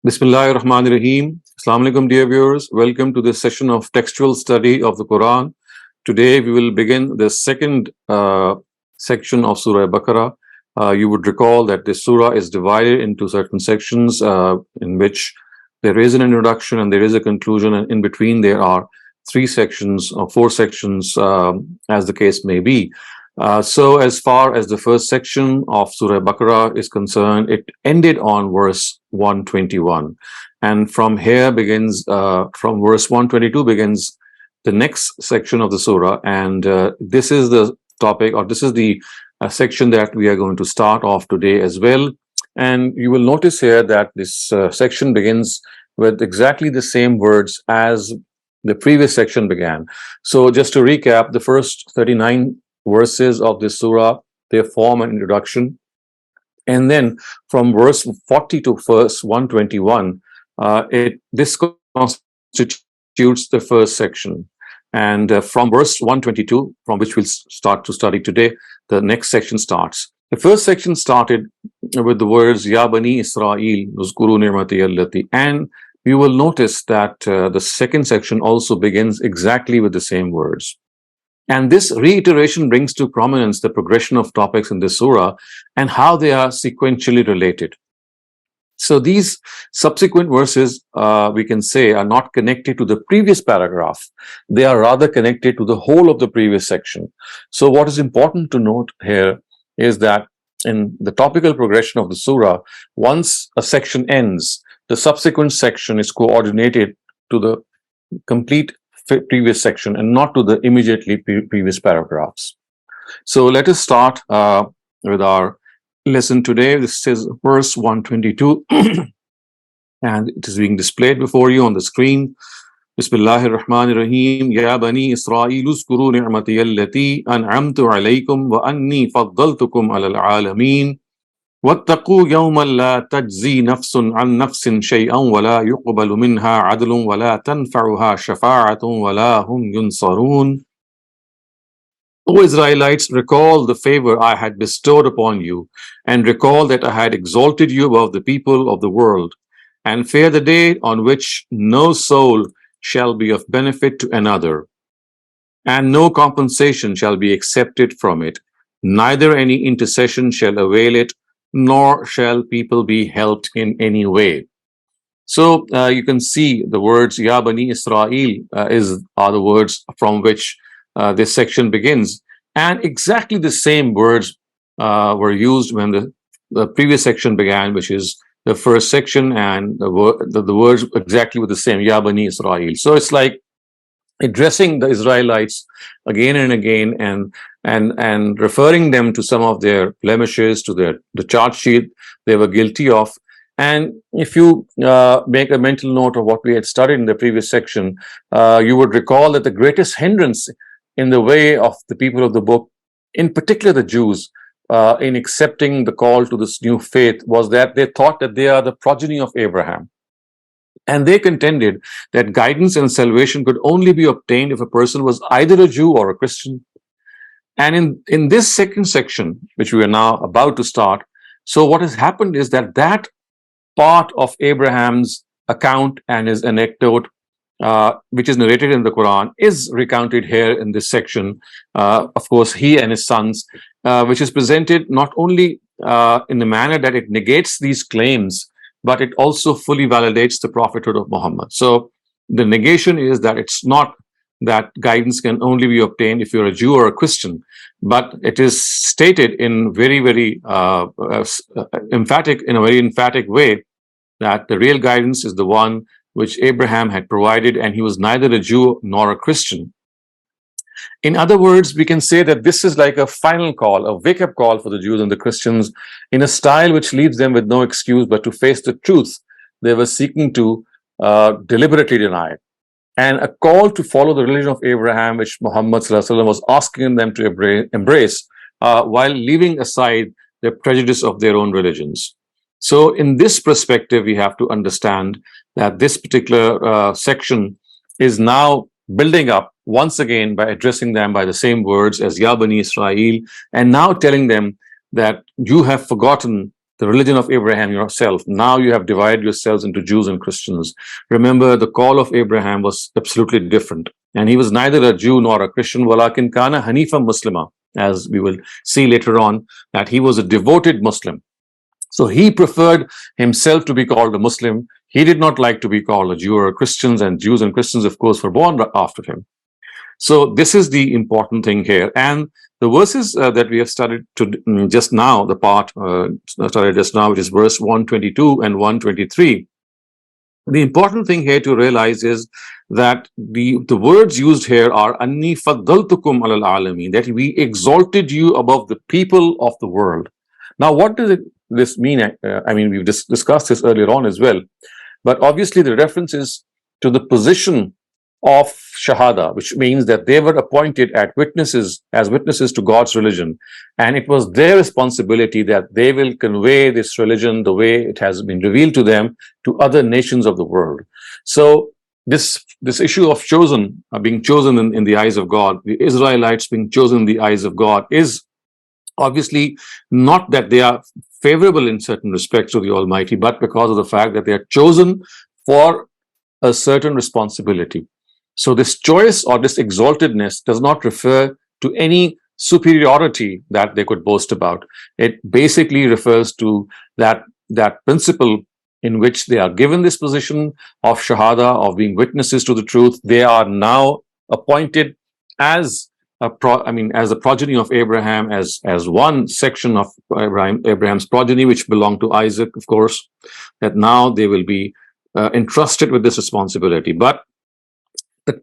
Bismillahir Rahmanir Rahim. Assalamu alaikum, dear viewers. Welcome to this session of textual study of the Quran. Today we will begin the second section of Surah Baqarah. You would recall that this surah is divided into certain sections in which there is an introduction and there is a conclusion, and in between there are three sections or four sections, as the case may be. So as far as the first section of Surah Baqarah is concerned, it ended on verse 121. And from here begins, from verse 122 begins the next section of the surah. And this is the topic, or this is the section that we are going to start off today as well. And you will notice here that this section begins with exactly the same words as the previous section began. So just to recap, the first 39 verses of this surah, they form an introduction, and then from verse 40 to verse 121, this constitutes the first section. And from verse 122, from which we'll start to study today, the next section starts. The first section started with the words Ya Bani Israel uzkuru ni'mati allati, and you will notice that the second section also begins exactly with the same words. And this reiteration brings to prominence the progression of topics in this surah and how they are sequentially related. So these subsequent verses, we can say, are not connected to the previous paragraph. They are rather connected to the whole of the previous section. So what is important to note here is that in the topical progression of the surah, once a section ends, the subsequent section is coordinated to the complete previous section and not to the immediately previous paragraphs. So let us start with our lesson today. This is verse 122 and it is being displayed before you on the screen. Bismillahir Rahmanir Rahim. Ya Bani Israel uzkuru ni'mati allati an'amtu alaykum wa anni faddaltukum alal alameen. واتقوا يوما لا تجزي نفس عن نفس شيئا ولا يقبل منها عدل ولا تنفعها شفاعة ولا هم ينصرون. O Israelites, recall the favor I had bestowed upon you, and recall that I had exalted you above the people of the world, and fear the day on which no soul shall be of benefit to another, and no compensation shall be accepted from it, neither any intercession shall avail it, nor shall people be helped in any way. So you can see the words Ya Bani Israel are the words from which this section begins, and exactly the same words were used when the previous section began, which is the first section, and the words exactly were the same, Ya Bani Israel. So it's like addressing the Israelites again and again, and referring them to some of their blemishes, to the charge sheet they were guilty of. And if you make a mental note of what we had studied in the previous section, you would recall that the greatest hindrance in the way of the people of the book, in particular the Jews, in accepting the call to this new faith, was that they thought that they are the progeny of Abraham. And they contended that guidance and salvation could only be obtained if a person was either a Jew or a Christian. And in this second section, which we are now about to start, so what has happened is that part of Abraham's account and his anecdote, which is narrated in the Quran, is recounted here in this section. Of course, he and his sons, which is presented not only in the manner that it negates these claims, but it also fully validates the prophethood of Muhammad. So the negation is that it's not that guidance can only be obtained if you're a Jew or a Christian, but it is stated in very, very emphatic way that the real guidance is the one which Abraham had provided, and he was neither a Jew nor a Christian. In other words, we can say that this is like a final call, a wake-up call for the Jews and the Christians, in a style which leaves them with no excuse but to face the truth they were seeking to deliberately deny, and a call to follow the religion of Abraham, which Muhammad ﷺ was asking them to embrace, while leaving aside the prejudice of their own religions. So in this perspective, we have to understand that this particular section is now building up once again by addressing them by the same words as Ya Bani Israel, and now telling them that you have forgotten the religion of Abraham yourself. Now you have divided yourselves into Jews and Christians. Remember, the call of Abraham was absolutely different. And he was neither a Jew nor a Christian. Walakin kana Hanifa Muslima, as we will see later on, that he was a devoted Muslim. So he preferred himself to be called a Muslim. He did not like to be called a Jew or a Christian, and Jews and Christians, of course, were born after him. So this is the important thing here. And the verses that we have studied just now, the part started just now, which is verse 122 and 123. The important thing here to realize is that the words used here are Anni faddaltukum alal alamin, that we exalted you above the people of the world. Now, what does this mean? I mean, we've discussed this earlier on as well. But obviously, the reference is to the position of Shahada, which means that they were appointed as witnesses to God's religion. And it was their responsibility that they will convey this religion the way it has been revealed to them to other nations of the world. So this issue of being chosen in the eyes of God, the Israelites being chosen in the eyes of God, is obviously not that they are favorable in certain respects to the Almighty, but because of the fact that they are chosen for a certain responsibility. So this choice or this exaltedness does not refer to any superiority that they could boast about. It basically refers to that principle in which they are given this position of Shahada, of being witnesses to the truth. They are now appointed as a progeny of Abraham, as one section of Abraham's progeny, which belonged to Isaac, of course, that now they will be entrusted with this responsibility. But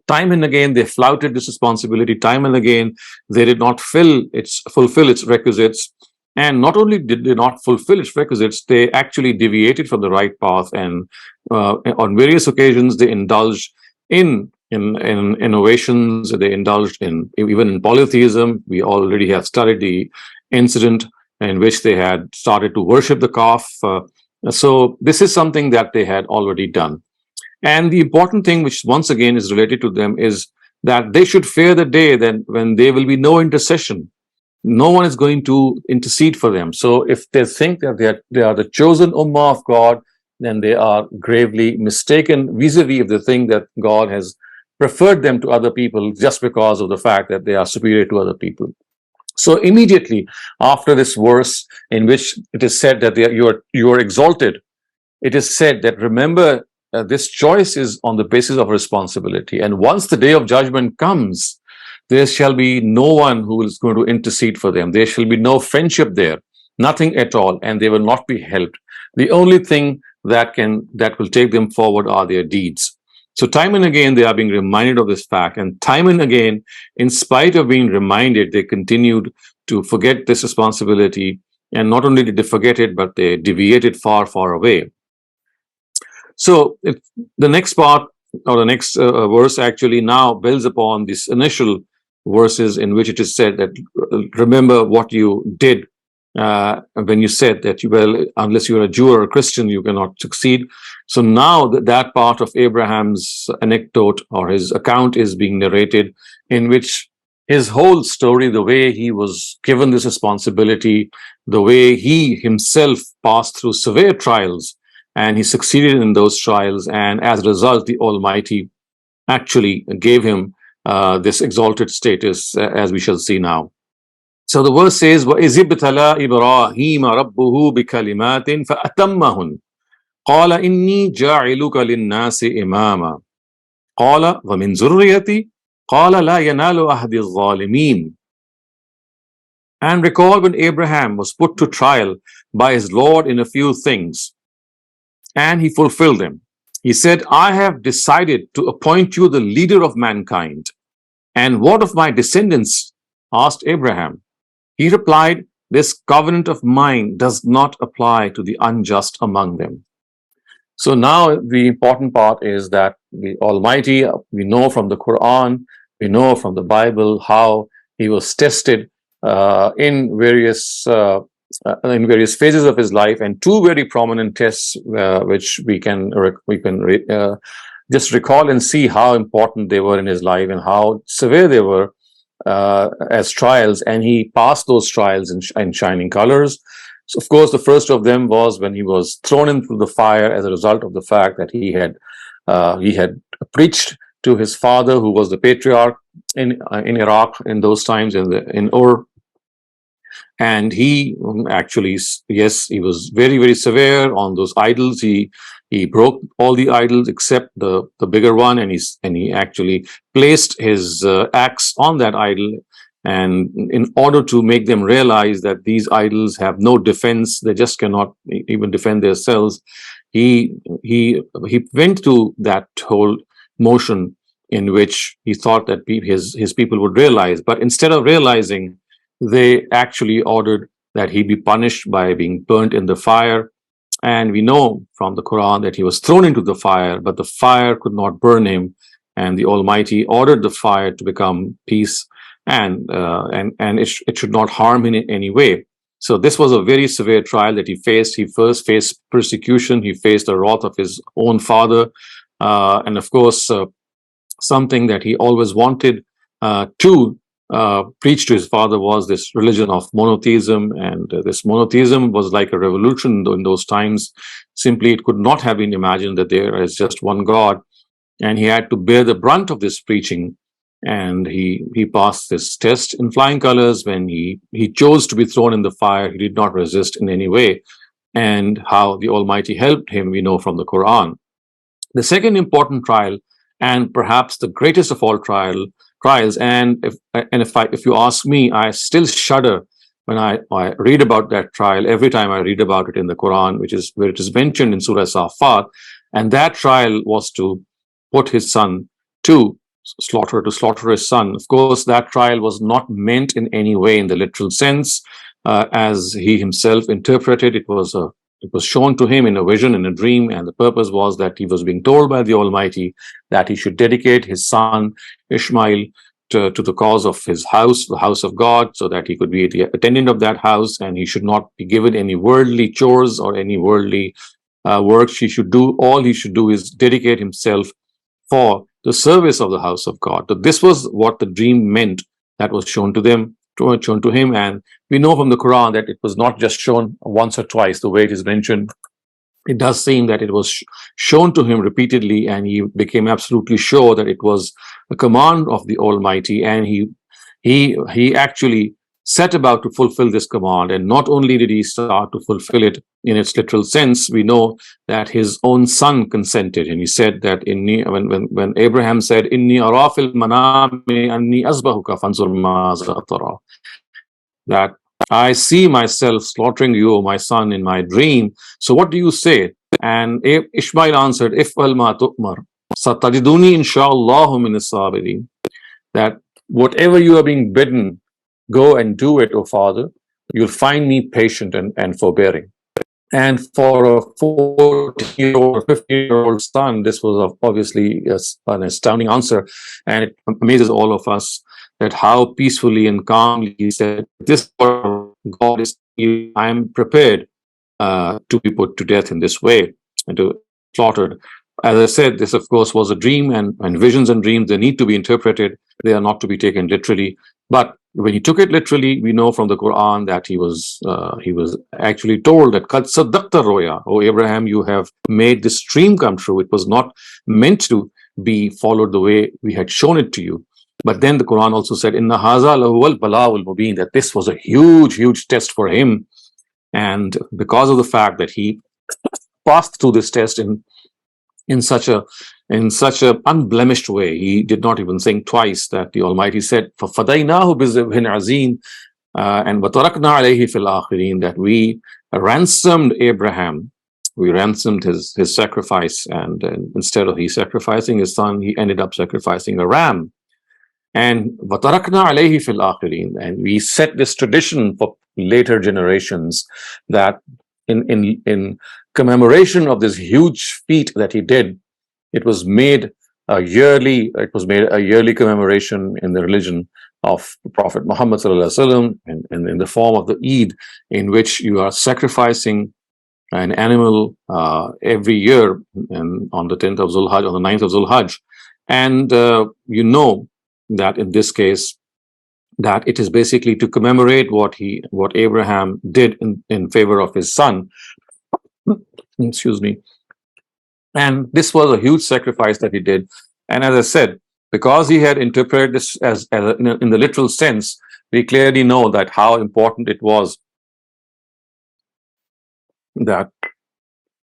time and again, they flouted this responsibility. Time and again, they did not fulfill its requisites. And not only did they not fulfill its requisites, they actually deviated from the right path. And on various occasions, they indulged in innovations. They indulged even in polytheism. We already have studied the incident in which they had started to worship the calf. So this is something that they had already done. And the important thing, which once again is related to them, is that they should fear the day when there will be no intercession. No one is going to intercede for them. So if they think that they are the chosen ummah of God, then they are gravely mistaken vis-a-vis if they think that God has preferred them to other people just because of the fact that they are superior to other people. So immediately after this verse in which it is said that you are exalted, it is said that remember, this choice is on the basis of responsibility. And once the day of judgment comes, there shall be no one who is going to intercede for them. There shall be no friendship there, nothing at all, and they will not be helped. The only thing that will take them forward are their deeds. So time and again, they are being reminded of this fact. And time and again, in spite of being reminded, they continued to forget this responsibility. And not only did they forget it, but they deviated far, far away. So the next part, or the next verse actually now builds upon these initial verses in which it is said that remember what you did when you said that unless you're a Jew or a Christian, you cannot succeed. So now that part of Abraham's anecdote or his account is being narrated, in which his whole story, the way he was given this responsibility, the way he himself passed through severe trials, and he succeeded in those trials. And as a result, the Almighty actually gave him this exalted status, as we shall see now. So the verse says, وَإِذِ ابْتَلَىٰ إِبْرَاهِيمَ رَبُّهُ بِكَلِمَاتٍ فَأَتَمَّهُنَّ قَالَ إِنِّي جَاعِلُكَ لِلنَّاسِ إِمَامًا قَالَ وَمِنْ ذُرِّيَّتِي قَالَ لَا يَنَالُ أَحْدِ الظَّالِمِينَ. And recall when Abraham was put to trial by his Lord in a few things, and he fulfilled them. He said, I have decided to appoint you the leader of mankind. And what of my descendants? Asked Abraham. He replied, this covenant of mine does not apply to the unjust among them. So now the important part is that the Almighty, we know from the Qur'an, we know from the Bible how he was tested in various phases of his life, and two very prominent tests which we can just recall and see how important they were in his life and how severe they were as trials, and he passed those trials in shining colors. So, of course, the first of them was when he was thrown into the fire as a result of the fact that he had preached to his father, who was the patriarch in Iraq in those times, in Ur. And he actually, yes, he was very, very severe on those idols. He broke all the idols except the bigger one, and he actually placed his axe on that idol. And in order to make them realize that these idols have no defense, they just cannot even defend themselves, he went to that whole motion in which he thought that his people would realize. But instead of realizing, they actually ordered that he be punished by being burnt in the fire. And we know from the Quran that he was thrown into the fire, but the fire could not burn him. And the Almighty ordered the fire to become peace, and it should not harm him in any way. So this was a very severe trial that he faced. He first faced persecution. He faced the wrath of his own father. And of course, something that he always wanted to preach to his father was this religion of monotheism. And this monotheism was like a revolution in those times. Simply, it could not have been imagined that there is just one God. And he had to bear the brunt of this preaching. And he passed this test in flying colors. When he chose to be thrown in the fire, he did not resist in any way. And how the Almighty helped him, we know from the Quran. The second important trial, and perhaps the greatest of all trials, and if you ask me, I still shudder when I read about that trial every time I read about it in the Quran, which is where it is mentioned in Surah Safat. And that trial was to put his son to slaughter his son. Of course, that trial was not meant in any way in the literal sense, as he himself interpreted. It was shown to him in a vision, in a dream, and the purpose was that he was being told by the Almighty that he should dedicate his son Ishmael to the cause of his house, the house of God, so that he could be the attendant of that house, and he should not be given any worldly chores or any worldly works. All he should do is dedicate himself for the service of the house of God. So this was what the dream meant that was shown to him. And we know from the Quran that it was not just shown once or twice, the way it is mentioned. It does seem that it was shown to him repeatedly, and he became absolutely sure that it was a command of the Almighty, and he actually set about to fulfill this command. And not only did he start to fulfill it in its literal sense, we know that his own son consented, and he said that when Abraham said, "Inni ara fil manami anni azbahuka fanzur maza tara," that I see myself slaughtering you, O my son, in my dream. So what do you say? And Ishmael answered, "If'al ma tu'mar, satajiduni insha'Allahu min as-sabirin." That whatever you are being bidden, go and do it, O father. You'll find me patient and forbearing. And for a 14-year-old, 15-year-old son, this was obviously an astounding answer. And it amazes all of us that how peacefully and calmly he said, "This God is, I am prepared to be put to death in this way and to slaughtered." As I said, this of course was a dream, and visions and dreams, they need to be interpreted. They are not to be taken literally. But when he took it literally, we know from the Quran that he was actually told that "Qad saddaqta roya," "O Abraham, you have made this dream come true. It was not meant to be followed the way we had shown it to you." But then the Quran also said, "Inna haza lahuwal bala'ul mubin," that this was a huge test for him. And because of the fact that he passed through this test in such a unblemished way, he did not even think twice, that the Almighty said, "Fafadaynahu bizibhin azim," and watarakna alayhi fil akhirin, that we ransomed Abraham. We ransomed his sacrifice, and instead of he sacrificing his son, he ended up sacrificing a ram. And وَتَرَكْنَا عَلَيْهِ فِي الْآخِرِينَ, and we set this tradition for later generations, that in commemoration of this huge feat that he did, it was made a yearly commemoration in the religion of Prophet Muhammad sallallahu alaihi wasallam, and in the form of the Eid, in which you are sacrificing an animal every year, and on the 10th of Zulhajj, on the 9th of Zulhajj. And you know that in this case, that it is basically to commemorate what Abraham did in favor of his son. Excuse me. And this was a huge sacrifice that he did. And as I said, because he had interpreted this in the literal sense, we clearly know that how important it was that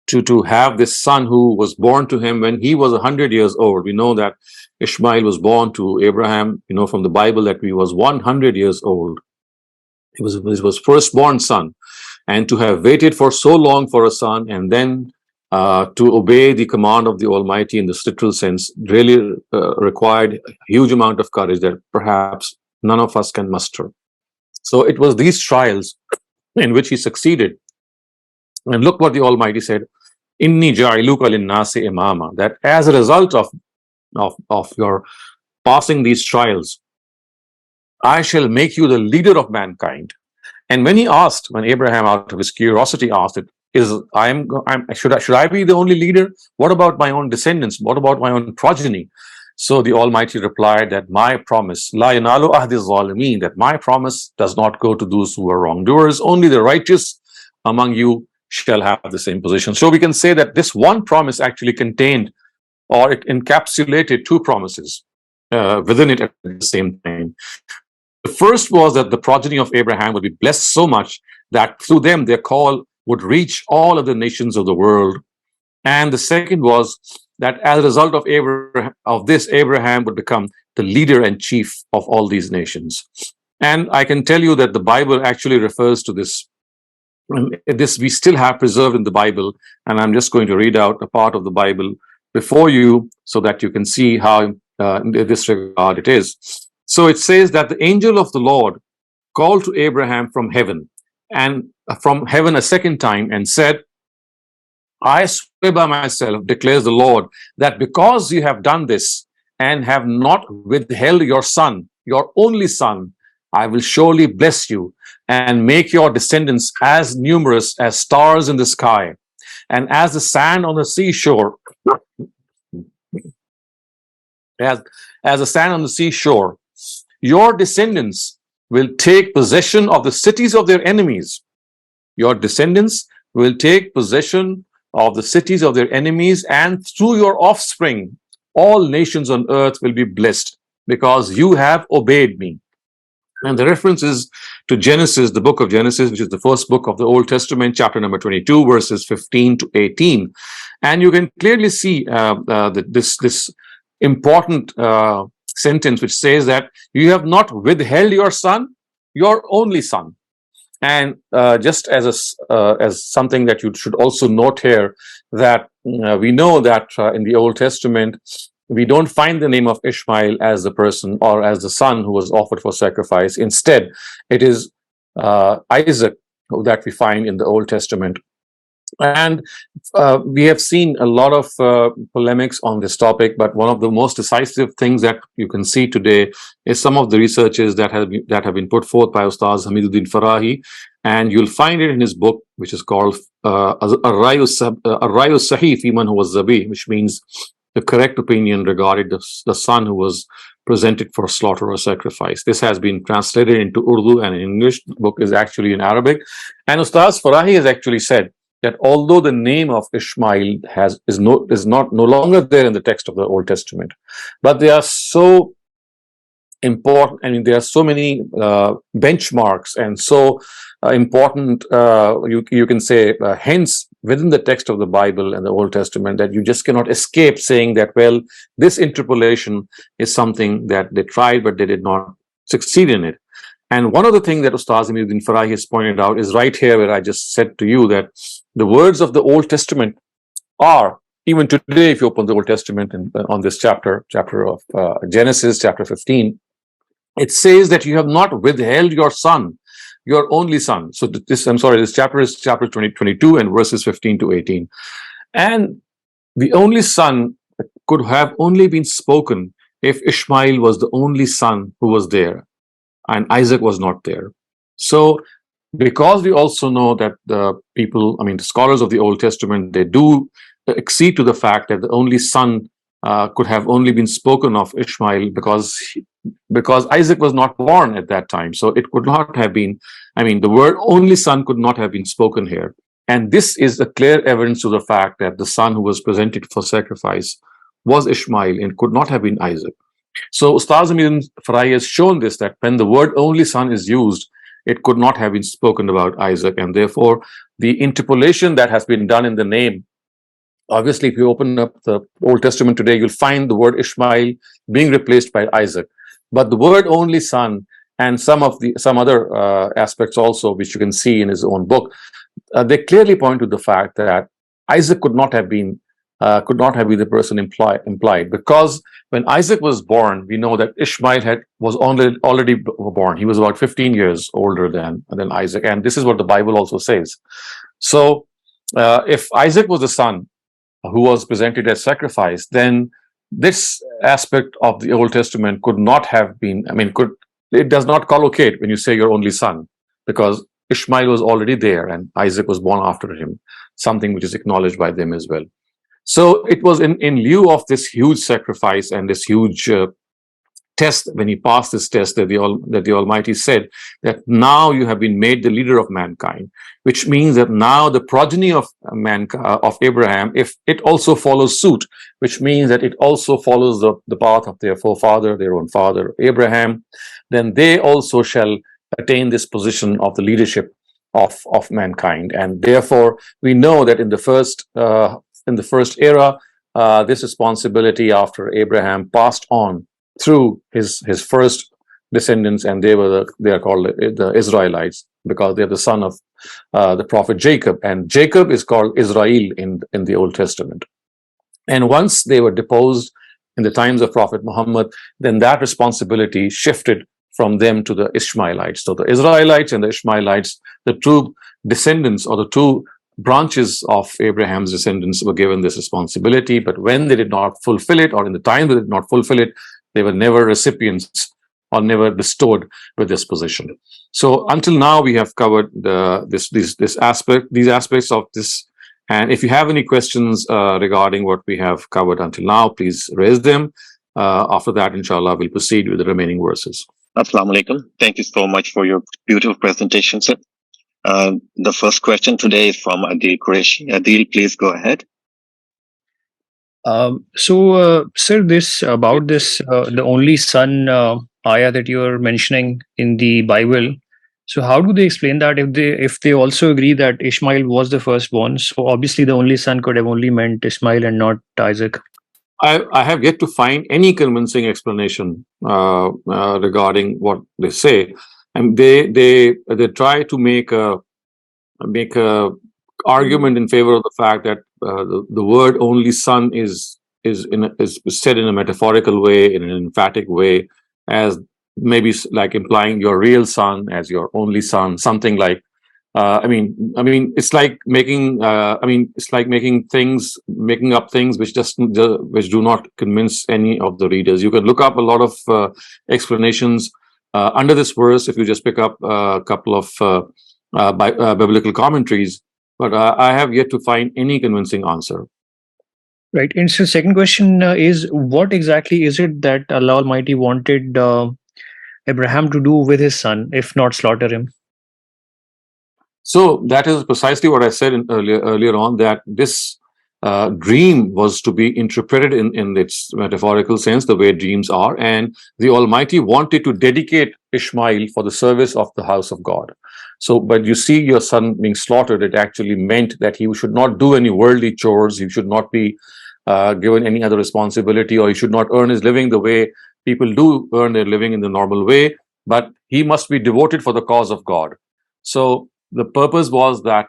to have this son who was born to him when he was 100 years old. We know that Ishmael was born to Abraham, from the Bible, that he was 100 years old. He was firstborn son. And to have waited for so long for a son, and then to obey the command of the Almighty in the literal sense, really required a huge amount of courage that perhaps none of us can muster. So it was these trials in which he succeeded. And look what the Almighty said, Inni ja'iluka linnasi imama, that as a result of your passing these trials, I shall make you the leader of mankind. And when Abraham, out of his curiosity, asked it, should I be the only leader? What about my own descendants? What about my own progeny? So the Almighty replied that my promise, la yanalu ahdi zalimeen, that my promise does not go to those who are wrongdoers. Only the righteous among you shall have the same position. So we can say that this one promise actually contained, or it encapsulated, two promises within it at the same time. The first was that the progeny of Abraham would be blessed so much that through them their call would reach all of the nations of the world. And the second was that as a result of Abraham would become the leader and chief of all these nations. And I can tell you that the Bible actually refers to this. This we still have preserved in the Bible, and I'm just going to read out a part of the Bible before you so that you can see how in this regard it is. So it says that the angel of the Lord called to Abraham from heaven, and from heaven a second time, and said, I swear by myself, declares the Lord, that because you have done this and have not withheld your son, your only son, I will surely bless you and make your descendants as numerous as stars in the sky and as the sand on the seashore. As the sand on the seashore, your descendants will take possession of the cities of their enemies. Your descendants will take possession of the cities of their enemies, and through your offspring, all nations on earth will be blessed because you have obeyed me. And the reference is to Genesis, the book of Genesis, which is the first book of the Old Testament, chapter number 22, verses 15 to 18. And you can clearly see this important sentence which says that you have not withheld your son, your only son. And just as something that you should also note here, that we know that in the Old Testament, we don't find the name of Ishmael as the person or as the son who was offered for sacrifice. Instead, it is Isaac that we find in the Old Testament. And we have seen a lot of polemics on this topic, but one of the most decisive things that you can see today is some of the researches that have been put forth by Ustaz Hamiduddin Farahi, and you'll find it in his book, which is called Ar-Rayu Sahih fi Man Huwa Zabi, which means the correct opinion regarding the son who was presented for slaughter or sacrifice. This has been translated into Urdu and English. The book is actually in Arabic. And Ustaz Farahi has actually said that although the name of Ishmael is no longer there in the text of the Old Testament, but they are so important. I mean, there are so many benchmarks and so important, you can say, hints within the text of the Bible and the Old Testament that you just cannot escape saying that, well, this interpolation is something that they tried, but they did not succeed in it. And one of the things that Ustaz Hamiduddin Farahi has pointed out is right here where I just said to you that the words of the Old Testament are, even today, if you open the Old Testament on this chapter of Genesis, chapter 15, it says that you have not withheld your son, your only son. So this chapter is chapter 22 and verses 15 to 18. And the only son could have only been spoken if Ishmael was the only son who was there and Isaac was not there. So because we also know that the scholars of the Old Testament, they do accede to the fact that the only son could have only been spoken of Ishmael because Isaac was not born at that time. So it could not have been, the word only son could not have been spoken here. And this is a clear evidence to the fact that the son who was presented for sacrifice was Ishmael and could not have been Isaac. So Ustaz Amin Farai has shown this, that when the word only son is used, it could not have been spoken about Isaac. And therefore, the interpolation that has been done in the name, obviously, if you open up the Old Testament today, you'll find the word Ishmael being replaced by Isaac. But the word only son and some other aspects also, which you can see in his own book, they clearly point to the fact that Isaac could not have been the person implied, because when Isaac was born, we know that Ishmael was already born. He was about 15 years older than Isaac, and this is what the Bible also says. So, if Isaac was the son who was presented as sacrifice, then this aspect of the Old Testament could not have been. It does not collocate when you say your only son, because Ishmael was already there and Isaac was born after him, something which is acknowledged by them as well. So it was in lieu of this huge sacrifice and this huge test, when he passed this test, that the Almighty said that now you have been made the leader of mankind, which means that now the progeny of Abraham, if it also follows suit, which means that it also follows the path of their forefather, their own father Abraham, then they also shall attain this position of the leadership of mankind. And therefore, we know that in the first era, this responsibility after Abraham passed on through his first descendants, and they are called the Israelites, because they are the son of the prophet Jacob, and Jacob is called Israel in the Old Testament. And once they were deposed in the times of Prophet Muhammad, then that responsibility shifted from them to the Ishmaelites. So the Israelites and the Ishmaelites, the two descendants or the two branches of Abraham's descendants, were given this responsibility. But when they did not fulfill it, or in the time they did not fulfill it, they were never recipients or never bestowed with this position. So until now, we have covered these aspects of this. And if you have any questions regarding what we have covered until now, please raise them. After that, inshallah, we'll proceed with the remaining verses. Assalamu alaikum. Thank you so much for your beautiful presentation, sir. The first question today is from Adil Qureshi. Adil, please go ahead. Sir, the only son ayah that you are mentioning in the Bible. So how do they explain that if they also agree that Ishmael was the firstborn? So obviously the only son could have only meant Ishmael and not Isaac. I have yet to find any convincing explanation regarding what they say, and they try to make a argument in favor of the fact that the word only son is said in a metaphorical way, in an emphatic way, as maybe like implying your real son as your only son, something like. It's like making up things which do not convince any of the readers. You can look up a lot of explanations under this verse if you just pick up a couple of biblical commentaries, but I have yet to find any convincing answer. Right. And so second question is, what exactly is it that Allah Almighty wanted Abraham to do with his son, if not slaughter him? So that is precisely what I said earlier on, that this dream was to be interpreted in its metaphorical sense, the way dreams are, and the Almighty wanted to dedicate Ishmael for the service of the house of God. So, but you see your son being slaughtered, it actually meant that he should not do any worldly chores, he should not be given any other responsibility, or he should not earn his living the way people do earn their living in the normal way, but he must be devoted for the cause of God. So the purpose was that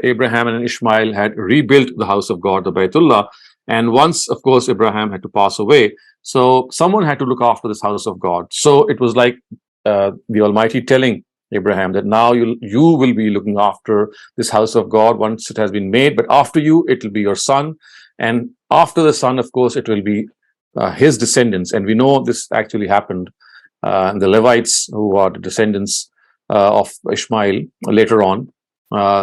Abraham and Ishmael had rebuilt the house of God, the Baytullah, and once, of course, Abraham had to pass away, so someone had to look after this house of God. So it was like the Almighty telling Abraham that now you will be looking after this house of God once it has been made, but after you, it will be your son, and after the son, of course, it will be his descendants. And we know this actually happened. The Levites, who are the descendants of Ishmael later on,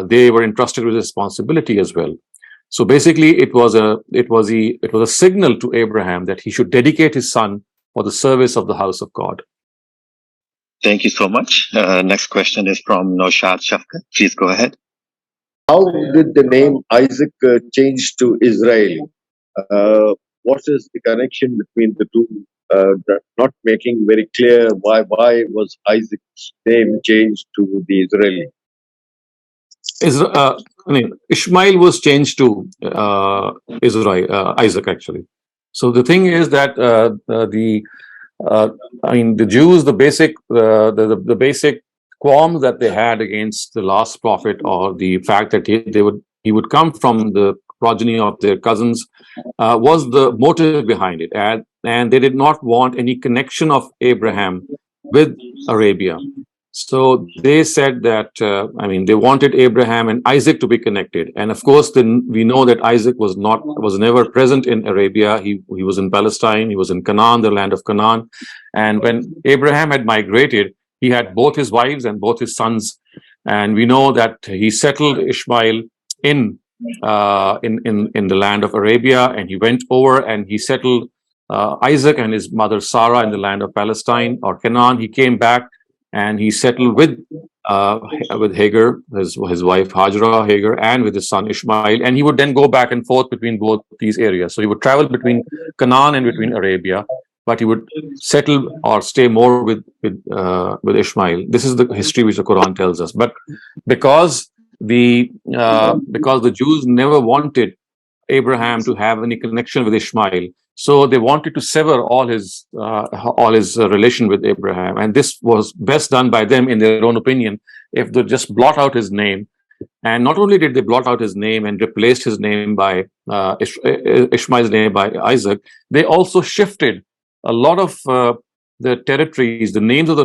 they were entrusted with responsibility as well. So basically, it was a signal to Abraham that he should dedicate his son for the service of the house of God. Thank you so much. Next question is from Noshad Shafkat. Please go ahead. How did the name Isaac change to Israel? What is the connection between the two? Not making very clear why was Isaac's name changed to the Israeli? Ishmael was changed to Isaac actually. So the thing is that the Jews, the basic qualm that they had against the last prophet, or the fact that he would come from the progeny of their cousins, was the motive behind it, and they did not want any connection of Abraham with Arabia. So they said that they wanted Abraham and Isaac to be connected, and of course, then we know that Isaac was never present in Arabia. He was in Palestine. He was in Canaan, the land of Canaan, and when Abraham had migrated, he had both his wives and both his sons, and we know that he settled Ishmael in the land of Arabia, and he went over and he settled Isaac and his mother Sarah in the land of Palestine or Canaan. He came back and he settled with Hagar, his wife Hajra, Hagar, and with his son Ishmael. And he would then go back and forth between both these areas. So he would travel between Canaan and between Arabia, but he would settle or stay more with Ishmael. This is the history which the Quran tells us. But because the Jews never wanted Abraham to have any connection with Ishmael, so they wanted to sever all his relation with Abraham, and this was best done by them, in their own opinion, if they just blot out his name. And not only did they blot out his name and replaced his name by Ishmael's name by Isaac, they also shifted a lot of the territories, the names of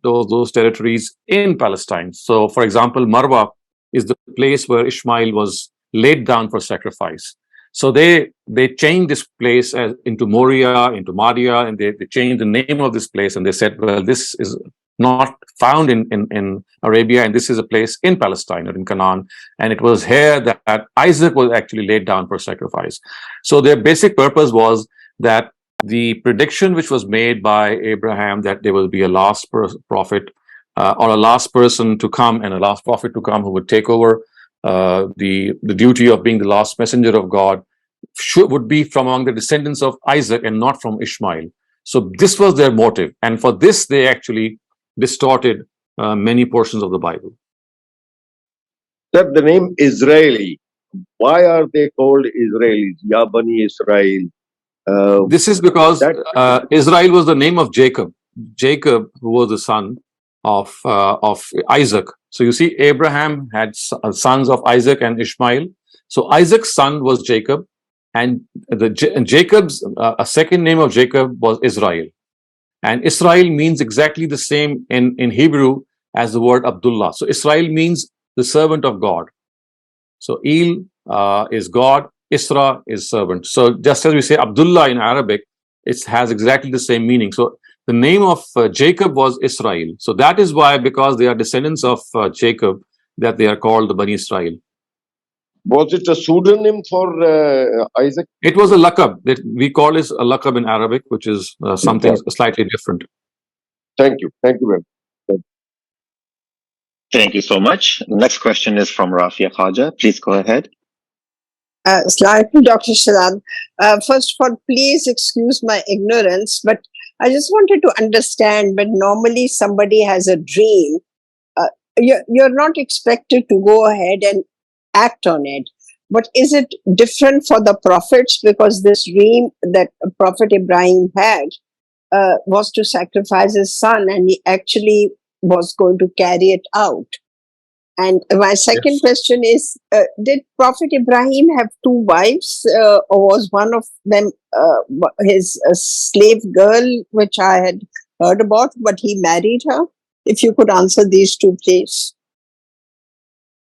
those territories in Palestine. So, for example, Marwa is the place where Ishmael was laid down for sacrifice. So they changed this place into Moriah, into Madia, and they changed the name of this place, and they said, well, this is not found in Arabia, and this is a place in Palestine or in Canaan, and it was here that Isaac was actually laid down for sacrifice. So their basic purpose was that the prediction which was made by Abraham, that there will be a last prophet or a last person to come and a last prophet to come who would take over the duty of being the last messenger of God, would be from among the descendants of Isaac and not from Ishmael. So this was their motive, and for this they actually distorted many portions of the Bible. That the name Israeli, why are they called Israelis? Ya Bani Israel. This is because Israel was the name of Jacob. Jacob, who was the son of Isaac. So you see, Abraham had sons of Isaac and Ishmael. So Isaac's son was Jacob, and Jacob's a second name of Jacob was Israel. And Israel means exactly the same in Hebrew as the word Abdullah. So Israel means the servant of God. So Il is God, Isra is servant. So just as we say Abdullah in Arabic, it has exactly the same meaning. So the name of Jacob was Israel. So that is why, because they are descendants of Jacob, that they are called the Bani Israel. Was it a pseudonym for Isaac? It was a laqab. We call it a laqab in Arabic, which is something slightly different. Thank you. Thank you very much. Thank you so much. Next question is from Rafia Khaja. Please go ahead. Assalamu alaikum, Dr. Shehzad. First of all, please excuse my ignorance, but I just wanted to understand, when normally somebody has a dream, you're not expected to go ahead and act on it. But is it different for the prophets? Because this dream that Prophet Ibrahim had was to sacrifice his son, and he actually was going to carry it out. And my second question is, did Prophet Ibrahim have two wives, or was one of them his slave girl, which I had heard about, but he married her? If you could answer these two, please.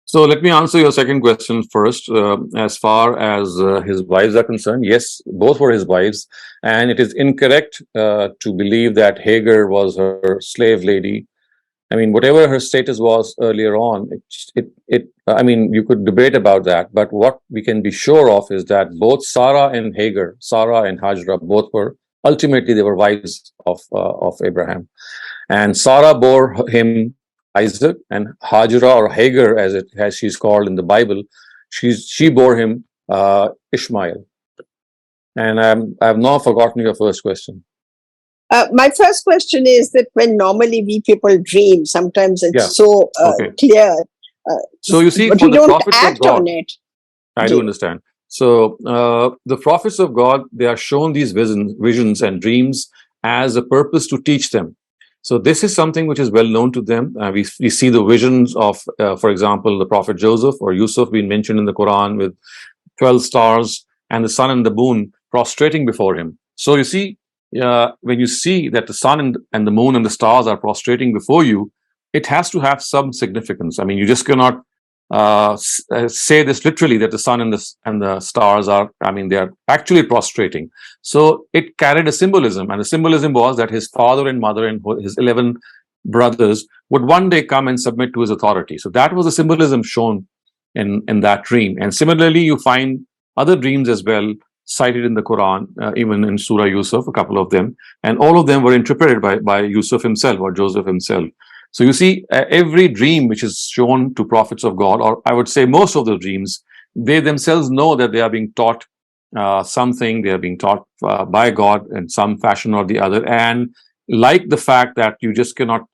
So let me answer your second question first. As far as his wives are concerned, yes, both were his wives, and it is incorrect to believe that Hagar was her slave lady I mean, whatever her status was earlier on, I mean, you could debate about that, but what we can be sure of is that both Sarah and Hagar, Sarah and Hajra, both were ultimately they were wives of Abraham, and Sarah bore him Isaac, and Hajra or Hagar, as she's called in the Bible, she bore him Ishmael. And I've now forgotten your first question. My first question is that when normally we people dream, sometimes it's Yeah. so Okay. clear. So you see, but for we the don't prophets of act God, on it. I do understand. So the prophets of God, they are shown these visions and dreams as a purpose to teach them. So this is something which is well known to them. We see the visions of, for example, the prophet Joseph or Yusuf being mentioned in the Quran with 12 stars and the sun and the moon prostrating before him. So you see, when you see that the sun and the moon and the stars are prostrating before you, it has to have some significance. I mean, you just cannot say this literally, that the sun and the stars are, I mean, they are actually prostrating. So it carried a symbolism, and the symbolism was that his father and mother and his 11 brothers would one day come and submit to his authority. So that was the symbolism shown in that dream. And similarly, you find other dreams as well cited in the Quran, even in Surah Yusuf, a couple of them, and all of them were interpreted by Yusuf himself or Joseph himself. So you see, every dream which is shown to prophets of God, or I would say most of the dreams, they themselves know that they are being taught something, they are being taught by God in some fashion or the other. And like the fact that you just cannot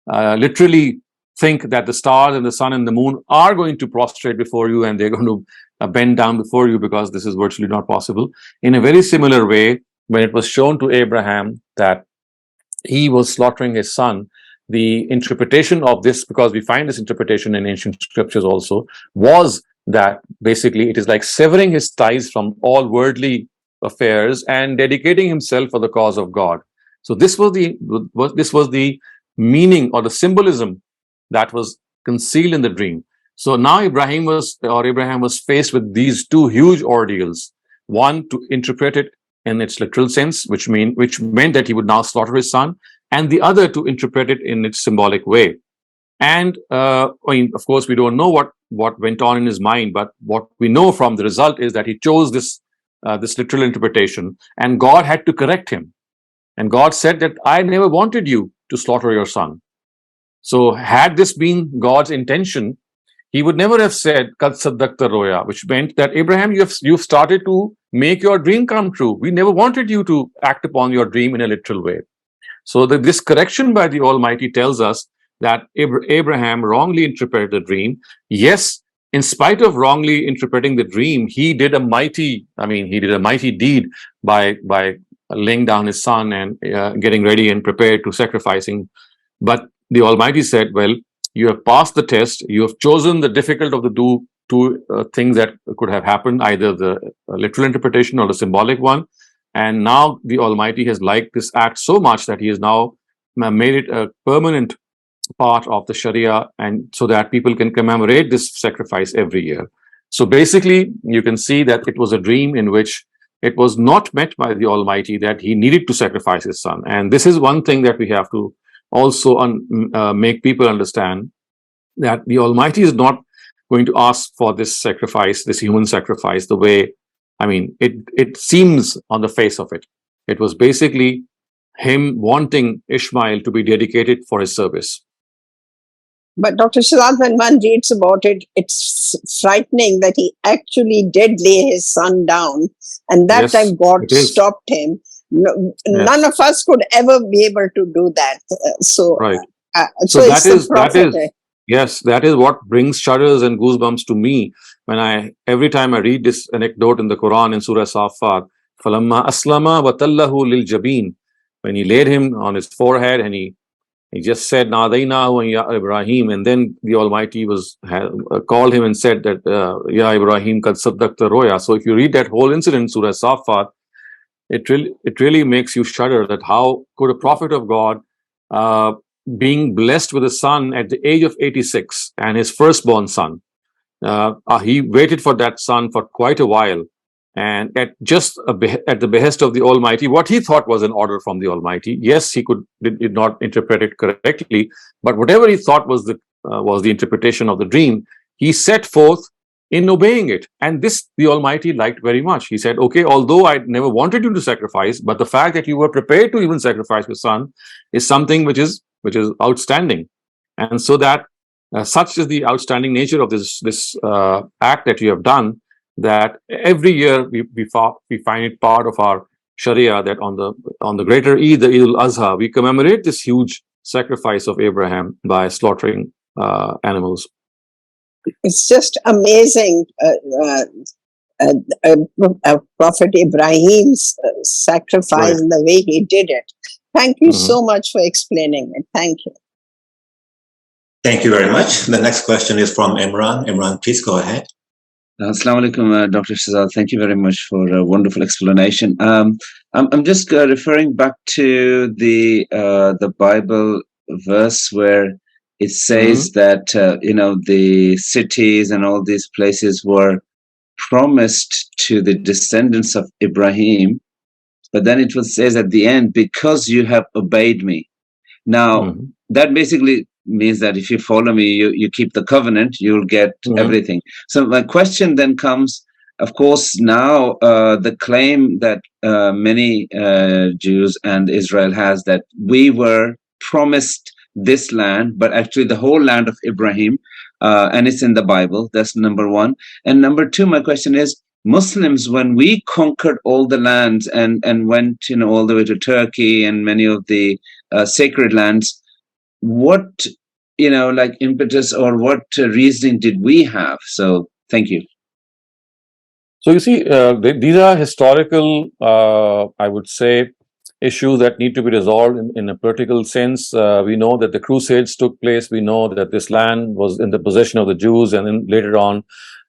literally think that the stars and the sun and the moon are going to prostrate before you and they're going to bend down before you, because this is virtually not possible. In a very similar way, when it was shown to Abraham that he was slaughtering his son, the interpretation of this, because we find this interpretation in ancient scriptures also, was that basically it is like severing his ties from all worldly affairs and dedicating himself for the cause of God. So this was the meaning or the symbolism that was concealed in the dream. So now Abraham was faced with these two huge ordeals. One, to interpret it in its literal sense, which meant that he would now slaughter his son, and the other to interpret it in its symbolic way. And I mean, of course, we don't know what went on in his mind, but what we know from the result is that he chose this literal interpretation, and God had to correct him. And God said that I never wanted you to slaughter your son. So had this been God's intention, he would never have said "Kad saddaqta roya," which meant that Abraham, you've started to make your dream come true. We never wanted you to act upon your dream in a literal way. So this correction by the Almighty tells us that Abraham wrongly interpreted the dream. Yes, in spite of wrongly interpreting the dream, he did a mighty deed by laying down his son and getting ready and prepared to sacrificing. But the Almighty said, well, you have passed the test. You have chosen the difficult of the two things that could have happened, either the literal interpretation or the symbolic one. And now the Almighty has liked this act so much that he has now made it a permanent part of the Sharia, and so that people can commemorate this sacrifice every year. So basically, you can see that it was a dream in which it was not meant by the Almighty that he needed to sacrifice his son. And this is one thing that we have to also make people understand, that the Almighty is not going to ask for this sacrifice, this human sacrifice, the way, I mean, it seems on the face of it. It was basically him wanting Ishmael to be dedicated for his service. But Dr. Shehzad, when one reads about it, it's frightening that he actually did lay his son down, and that time God stopped him. None of us could ever be able to do that. Right. So that is what brings shudders and goosebumps to me when every time I read this anecdote in the Quran in Surah Safat, فَلَمَّا أَسْلَمَ وَتَلَّهُ لِلْجَبِينِ, when he laid him on his forehead and he just said, "Nadainahu ya Ibrahim," and then the Almighty called him and said that, "Ya Ibrahim, kad saddaqta roya." So if you read that whole incident, Surah Safat, it really makes you shudder, that how could a prophet of God, being blessed with a son at the age of 86 and his firstborn son, he waited for that son for quite a while, and at the behest of the Almighty, what he thought was an order from the Almighty. Yes, he did not interpret it correctly, but whatever he thought was the interpretation of the dream, he set forth in obeying it. And this the Almighty liked very much. He said, okay, although I never wanted you to sacrifice, but the fact that you were prepared to even sacrifice your son is something which is outstanding. And so that such is the outstanding nature of this act that you have done, that every year we find it part of our Sharia that on the greater Eid, the Eid al-Azha, we commemorate this huge sacrifice of Abraham by slaughtering animals. It's just amazing. Prophet Ibrahim's sacrifice and the way he did it. Thank you so much for explaining it. Thank you. Thank you very much. The next question is from Imran. Imran, please go ahead. Assalamu alaikum, Dr. Shehzad. Thank you very much for a wonderful explanation. I'm just referring back to the Bible verse where it says that the cities and all these places were promised to the descendants of Ibrahim, but then it says at the end, because you have obeyed me. Now, that basically means that if you follow me, you keep the covenant, you'll get everything. So my question then comes, of course, now the claim that many Jews and Israel has, that we were promised this land, but actually the whole land of Ibrahim, and it's in the Bible. That's number one. And number two, my question is, Muslims, when we conquered all the lands and went all the way to Turkey and many of the sacred lands, what impetus or what reasoning did we have? So thank you. So you see, these are historical, I would say, issues that need to be resolved in a practical sense. We know that the Crusades took place. We know that this land was in the possession of the Jews, and then later on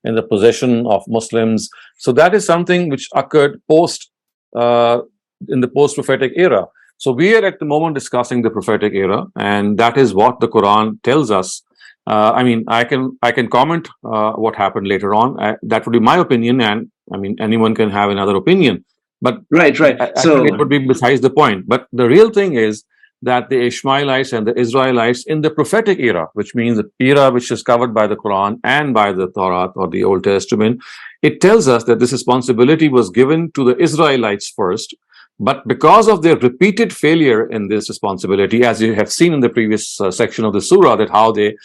in the possession of Muslims. So that is something which occurred in the post-prophetic era. So we are at the moment discussing the prophetic era, and that is what the Quran tells us. I mean, I can comment what happened later on. That would be my opinion, and I mean, anyone can have another opinion. But right. So it would be besides the point. But the real thing is that the Ishmaelites and the Israelites in the prophetic era, which means the era which is covered by the Quran and by the Torah or the Old Testament, it tells us that this responsibility was given to the Israelites first. But because of their repeated failure in this responsibility, as you have seen in the previous section of the surah, that how they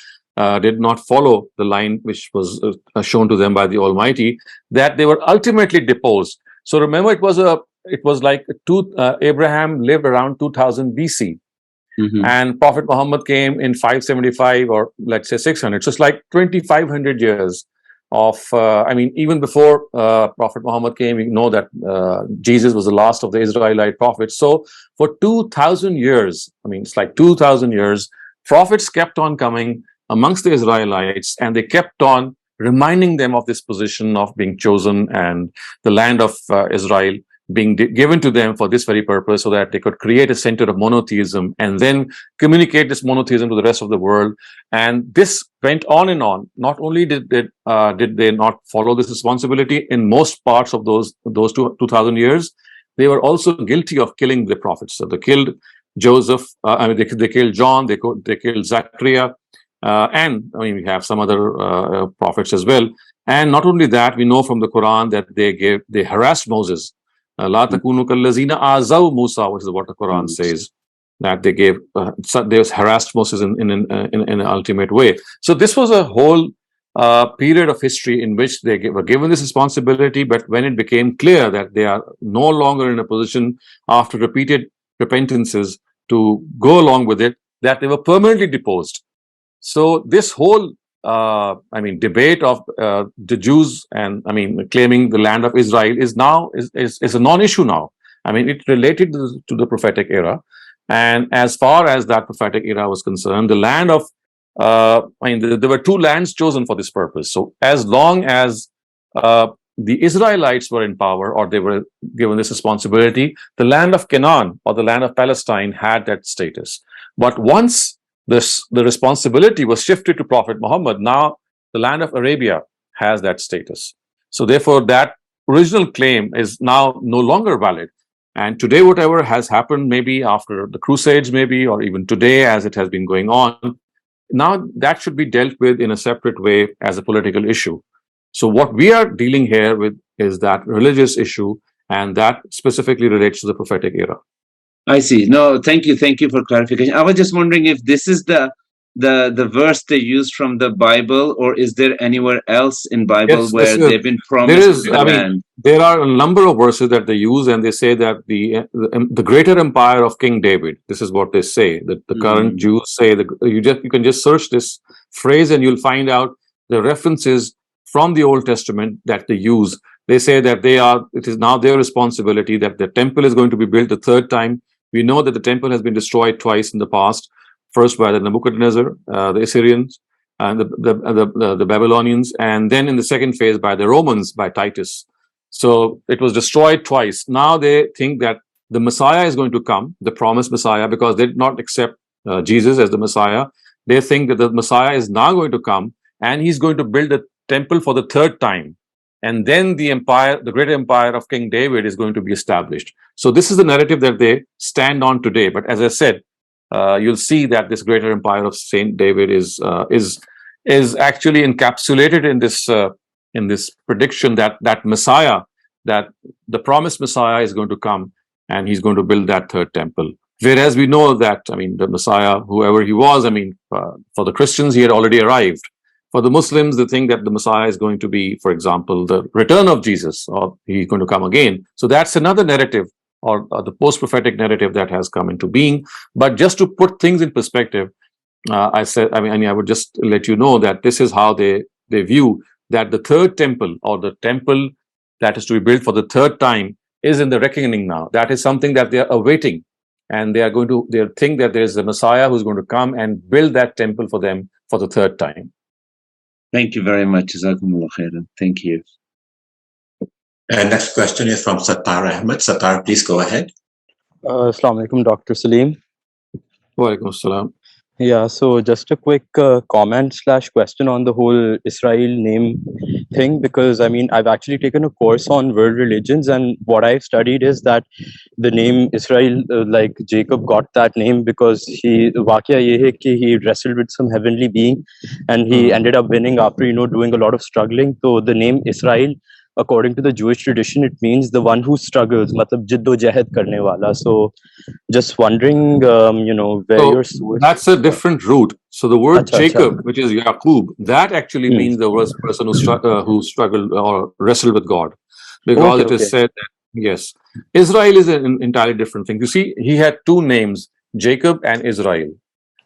did not follow the line which was shown to them by the Almighty, that they were ultimately deposed. So remember, it was like Abraham lived around 2000 BC, and Prophet Muhammad came in 575, or let's say 600. So it's like 2500 years of, even before Prophet Muhammad came, we know that Jesus was the last of the Israelite prophets. So for 2000 years, it's like 2000 years, prophets kept on coming amongst the Israelites, and they kept on reminding them of this position of being chosen and the land of Israel being given to them for this very purpose, so that they could create a center of monotheism and then communicate this monotheism to the rest of the world. And this went on and on. Not only did they not follow this responsibility in most parts of those 2000 years, they were also guilty of killing the prophets. So they killed Joseph, they killed John, they killed Zachariah, and we have some other prophets as well. And not only that, we know from the Quran that they harassed Moses. La takunu kallazina azaw Musa, which is what the Quran says, that they harassed Moses in an ultimate way. So this was a whole period of history in which they were given this responsibility, but when it became clear that they are no longer in a position after repeated repentances to go along with it, that they were permanently deposed. So this whole debate of the Jews and claiming the land of Israel is a non-issue now. It related to the prophetic era, and as far as that prophetic era was concerned, the land of there were two lands chosen for this purpose. So as long as the Israelites were in power, or they were given this responsibility, the land of Canaan or the land of Palestine had that status. But once the responsibility was shifted to Prophet Muhammad, now the land of Arabia has that status. So therefore, that original claim is now no longer valid. And today, whatever has happened, maybe after the Crusades, maybe, or even today as it has been going on, now that should be dealt with in a separate way as a political issue. So what we are dealing here with is that religious issue, and that specifically relates to the prophetic era. I see. No, thank you for clarification. I was just wondering if this is the verse they use from the Bible, or is there anywhere else in Bible where they've been promised the land? There are a number of verses that they use, and they say that the greater empire of King David. This is what they say. That the current Jews say. You can just search this phrase, and you'll find out the references from the Old Testament that they use. They say that it is now their responsibility that the temple is going to be built the third time. We know that the temple has been destroyed twice in the past. First by the Nebuchadnezzar, the Assyrians, and the Babylonians, and then in the second phase by the Romans, by Titus. So it was destroyed twice. Now they think that the Messiah is going to come, the promised Messiah, because they did not accept Jesus as the Messiah. They think that the Messiah is now going to come, and he's going to build a temple for the third time. And then the great empire of King David is going to be established. So this is the narrative that they stand on today. But as I said, you'll see that this greater empire of Saint David is actually encapsulated in this prediction that Messiah, that the promised Messiah is going to come, and he's going to build that third temple. Whereas we know that, the Messiah, whoever he was, for the Christians, he had already arrived. For the Muslims, they think that the Messiah is going to be, for example, the return of Jesus, or he's going to come again. So that's another narrative, or the post-prophetic narrative that has come into being. But just to put things in perspective, I would just let you know that this is how they view that the third temple, or the temple that is to be built for the third time, is in the reckoning now. That is something that they are awaiting, and they think that there is a Messiah who's going to come and build that temple for them for the third time. Thank you very much. Jazakumullah khairan. Thank you. And next question is from Sattar Ahmed. Sattar, please go ahead. Assalamu alaikum, Dr. Saleem. Wa alaikum assalam. Yeah, so just a quick comment/question on the whole Israel name thing, because I've actually taken a course on world religions, and what I've studied is that the name Israel, like Jacob got that name because he wrestled with some heavenly being, and he ended up winning after doing a lot of struggling. So the name Israel, according to the Jewish tradition, it means the one who struggles, matlab jiddo-jahad karne wala. So just wondering, where your source. That's a different root. So the word Jacob, which is Yaqub, that actually means the person who struggled or wrestled with God, because it is said that, yes, Israel is an entirely different thing. You see, he had two names, Jacob and Israel.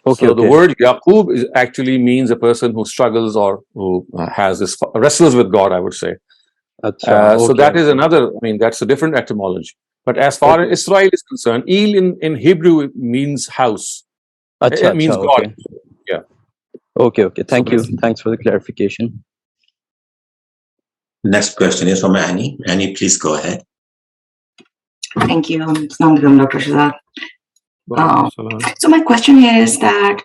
The word Yaqub actually means a person who struggles or who wrestles with God, I would say. So that is another, that's a different etymology. But as far as Israel is concerned, El in Hebrew means house. It means God. Yeah. Okay. Thank you. Thanks for the clarification. Next question is from Annie. Annie, please go ahead. Thank you. Assalamu alaikum, Dr. Shehzad. So my question here is that,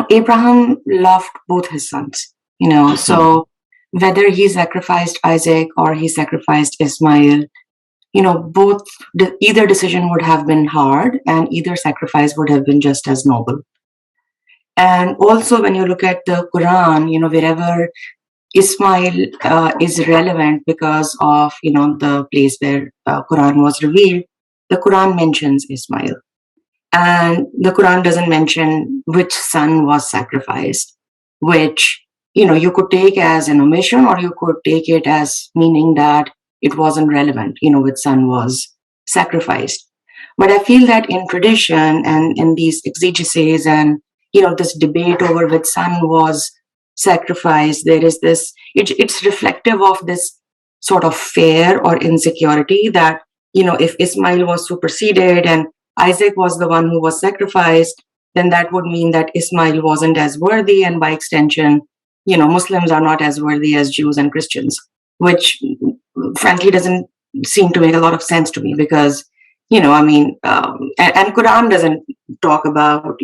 Abraham loved both his sons, so whether he sacrificed Isaac or he sacrificed Ismail, either decision would have been hard, and either sacrifice would have been just as noble. And also, when you look at the Quran, wherever Ismail is relevant because of, the place where Quran was revealed, the Quran mentions Ismail. And the Quran doesn't mention which son was sacrificed, which, you could take as an omission, or you could take it as meaning that it wasn't relevant, which son was sacrificed. But I feel that in tradition and in these exegeses and, this debate over which son was sacrificed, there is this, it's reflective of this sort of fear or insecurity that, if Ismail was superseded and Isaac was the one who was sacrificed, then that would mean that Ismail wasn't as worthy, and by extension, Muslims are not as worthy as Jews and Christians, which frankly doesn't seem to make a lot of sense to me, because, and Quran doesn't talk about,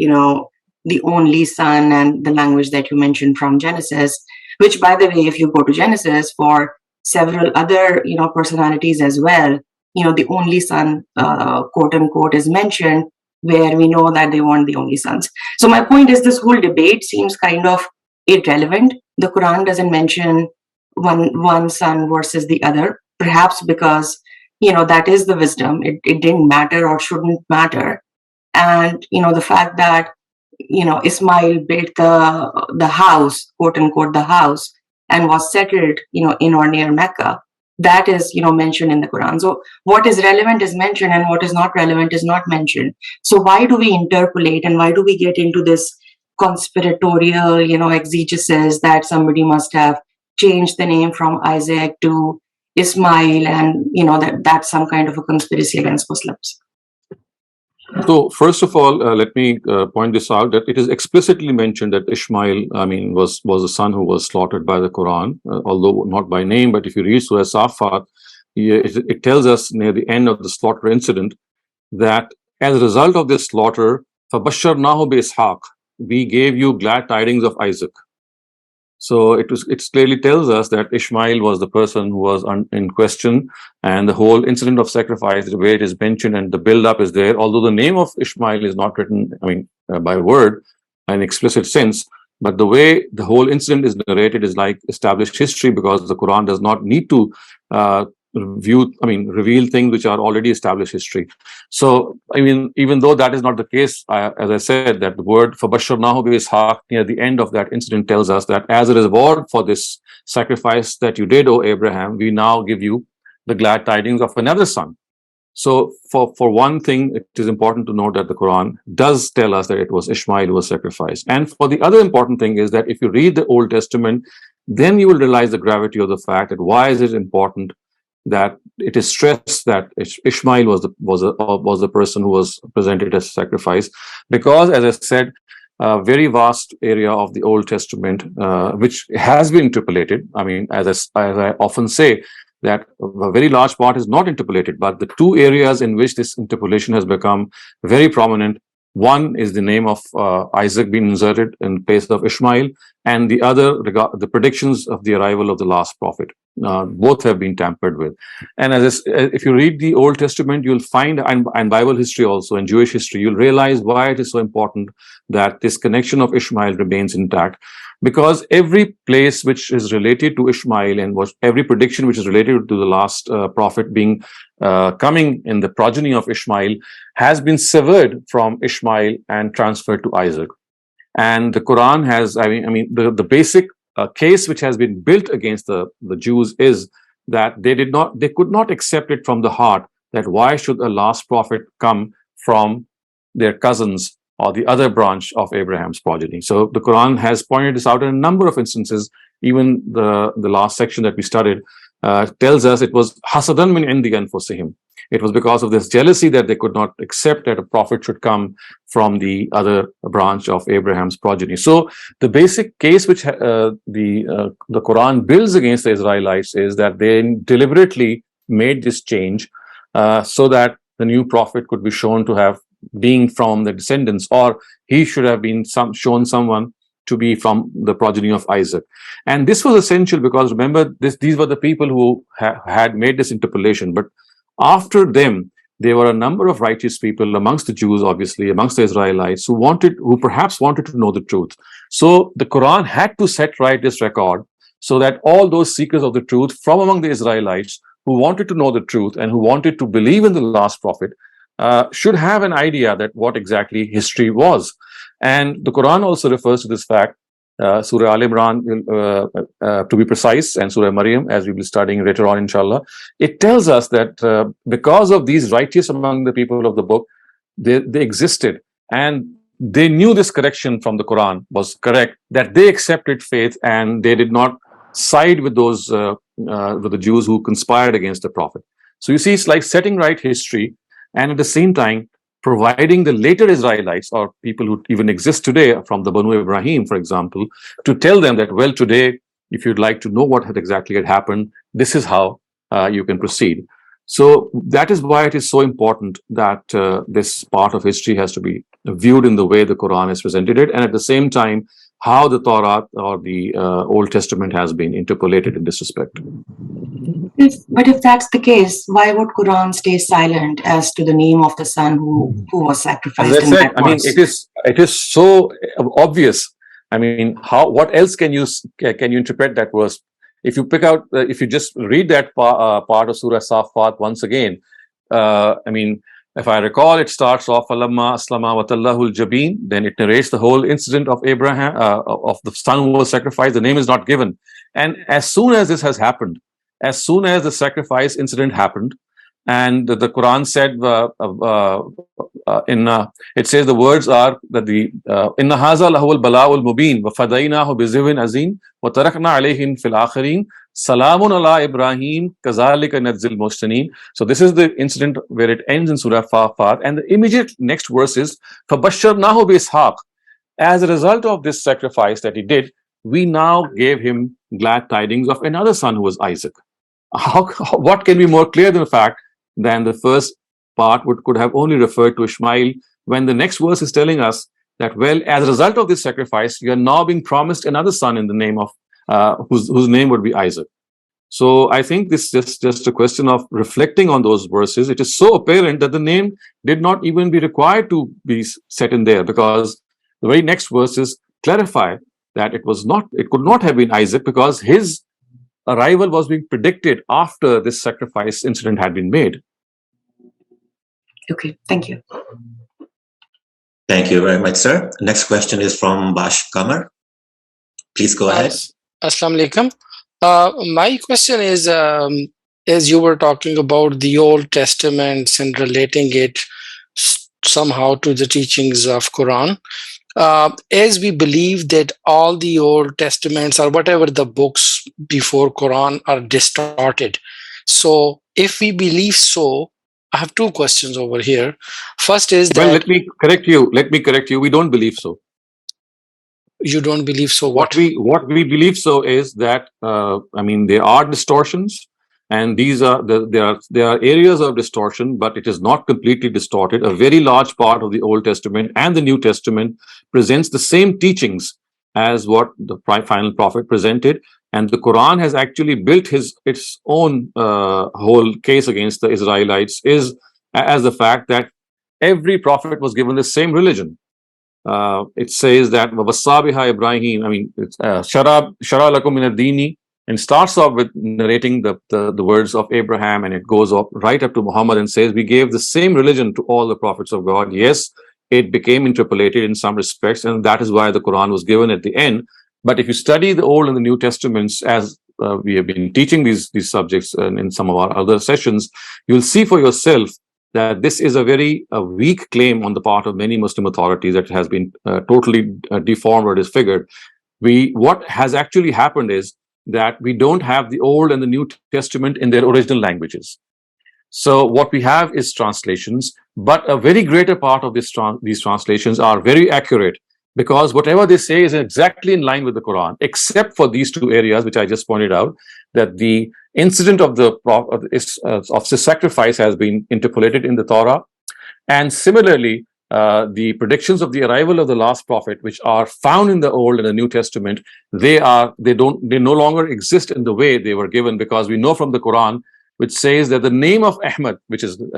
the only son and the language that you mentioned from Genesis, which, by the way, if you go to Genesis, for several other, personalities as well. The only son, quote unquote, is mentioned, where we know that they weren't the only sons. So my point is, this whole debate seems kind of irrelevant. The Quran doesn't mention one son versus the other, perhaps because that is the wisdom. It didn't matter or shouldn't matter. And the fact that Ismail built the house, quote unquote, the house, and was settled in or near Mecca, that is mentioned in the Quran. So what is relevant is mentioned, and what is not relevant is not mentioned. So why do we interpolate, and why do we get into this conspiratorial exegesis that somebody must have changed the name from Isaac to Ismail, and that's some kind of a conspiracy against Muslims? So first of all, let me point this out, that it is explicitly mentioned that Ishmael, was a son who was slaughtered by the Quran, although not by name. But if you read Surah Safat, it tells us near the end of the slaughter incident that as a result of this slaughter, فَبَشَّرْنَاهُ بِإِسْحَاقَ, we gave you glad tidings of Isaac. So it clearly tells us that Ishmael was the person who was in question, and the whole incident of sacrifice, the way it is mentioned and the build-up is there. Although the name of Ishmael is not written, by word, in explicit sense, but the way the whole incident is narrated is like established history, because the Quran does not need to reveal things which are already established history. So, even though that is not the case, as I said, that the word فَبَشَّرْنَاهُ بِإِسْحَاقَ near the end of that incident tells us that as a reward for this sacrifice that you did, O Abraham, we now give you the glad tidings of another son. So, for one thing, it is important to note that the Quran does tell us that it was Ishmael who was sacrificed. And for the other important thing is that if you read the Old Testament, then you will realize the gravity of the fact that why is it important that it is stressed that Ishmael was the person who was presented as sacrifice, because, as I said, a very vast area of the Old Testament, which has been interpolated. As I often say, that a very large part is not interpolated, but the two areas in which this interpolation has become very prominent, one is the name of Isaac being inserted in place of Ishmael, and the other, the predictions of the arrival of the last prophet. Both have been tampered with. And if you read the Old Testament, you'll find, and Bible history also, and Jewish history, you'll realize why it is so important that this connection of Ishmael remains intact. Because every place which is related to Ishmael, and every prediction which is related to the last prophet being coming in the progeny of Ishmael, has been severed from Ishmael and transferred to Isaac. And the Quran has, the basic case which has been built against the Jews is that they could not accept it from the heart, that why should a last prophet come from their cousins or the other branch of Abraham's progeny. So the Quran has pointed this out in a number of instances. Even the last section that we studied tells us it was hasadan min indi anfusihim. It was because of this jealousy that they could not accept that a prophet should come from the other branch of Abraham's progeny. So the basic case which the Quran builds against the Israelites is that they deliberately made this change so that the new prophet could be shown to have being from the descendants, or he should have been shown someone to be from the progeny of Isaac. And this was essential because, remember, these were the people who had made this interpolation. But after them, there were a number of righteous people amongst the Jews, obviously, amongst the Israelites, who perhaps wanted to know the truth. So the Quran had to set right this record so that all those seekers of the truth from among the Israelites who wanted to know the truth and who wanted to believe in the last prophet should have an idea that what exactly history was. And the Quran also refers to this fact, Surah Al Imran, to be precise, and Surah Maryam, as we'll be studying later on, inshallah. It tells us that because of these righteous among the people of the book, they existed, and they knew this correction from the Quran was correct, that they accepted faith and they did not side with those with the Jews who conspired against the Prophet. So you see, it's like setting right history, and at the same time providing the later Israelites, or people who even exist today from the Banu Ibrahim, for example, to tell them that, well, today, if you'd like to know what exactly had happened, this is how you can proceed. So that is why it is so important that this part of history has to be viewed in the way the Quran has presented it, and at the same time, how the Torah or the Old Testament has been interpolated in this respect. But if that's the case, why would Quran stay silent as to the name of the son who was As I sacrificed in said, that I mean, verse? it is so obvious. I mean, what else can you interpret that verse? If you pick out, if you just read that part of Surah Safat once again, I mean, if I recall, it starts off "Falamma aslama wa tallahu al-jabin." Then it narrates the whole incident of Abraham, of the son who was sacrificed. The name is not given, and as soon as this has happened, as soon as the sacrifice incident happened, and the Quran said it says the words are that the inna haza lahu al-bala'ul mubin wa fadaynahu bi zibin azim wa tarakna alayhim fil akhirin salamun ala Ibrahim kazalika nadzil muhsinin. So this is the incident where it ends in Surah Fat, and the immediate next verse is fabashsharnahu bi ishaq. As a result of this sacrifice that he did, we now gave him glad tidings of another son who was Isaac. What can be more clear than the fact than the first part could have only referred to Ishmael, when the next verse is telling us that, well, as a result of this sacrifice, you are now being promised another son in the name of whose name would be Isaac. So I think this is just a question of reflecting on those verses. It is so apparent that the name did not even be required to be set in there, because the very next verses clarify that it could not have been Isaac, because his arrival was being predicted after this sacrifice incident had been made. Okay, thank you. Thank you very much, sir. Next question is from Bash Kamar. Please go ahead. Assalamu alaikum. My question is, as you were talking about the Old Testaments and relating it somehow to the teachings of Quran, as we believe that all the Old Testaments or whatever the books before Quran are distorted. So if we believe so, I have two questions over here. First is that... Well, let me correct you. We don't believe so. You don't believe so? What we believe so is that, I mean, there are distortions, and these are there are areas of distortion, but it is not completely distorted. A very large part of the Old Testament and the New Testament presents the same teachings as what the final prophet presented, and the Quran has actually built its own whole case against the Israelites is as the fact that every prophet was given the same religion. It says that Wasabiha Ibrahim, I mean, Shara lakum min ad-dini, and starts off with narrating the words of Abraham, and it goes up right up to Muhammad and says, we gave the same religion to all the prophets of God. Yes, it became interpolated in some respects, and that is why the Quran was given at the end. But if you study the Old and the New Testaments, as we have been teaching these subjects in some of our other sessions, you'll see for yourself that this is a very weak claim on the part of many Muslim authorities that has been totally deformed or disfigured. What has actually happened is that we don't have the Old and the New Testament in their original languages. So what we have is translations, but a very greater part of these translations are very accurate, because whatever they say is exactly in line with the Quran, except for these two areas which I just pointed out, that the incident of the sacrifice has been interpolated in the Torah, and similarly the predictions of the arrival of the last prophet, which are found in the Old and the New Testament, they no longer exist in the way they were given, because we know from the Quran, which says that the name of Ahmed, which is the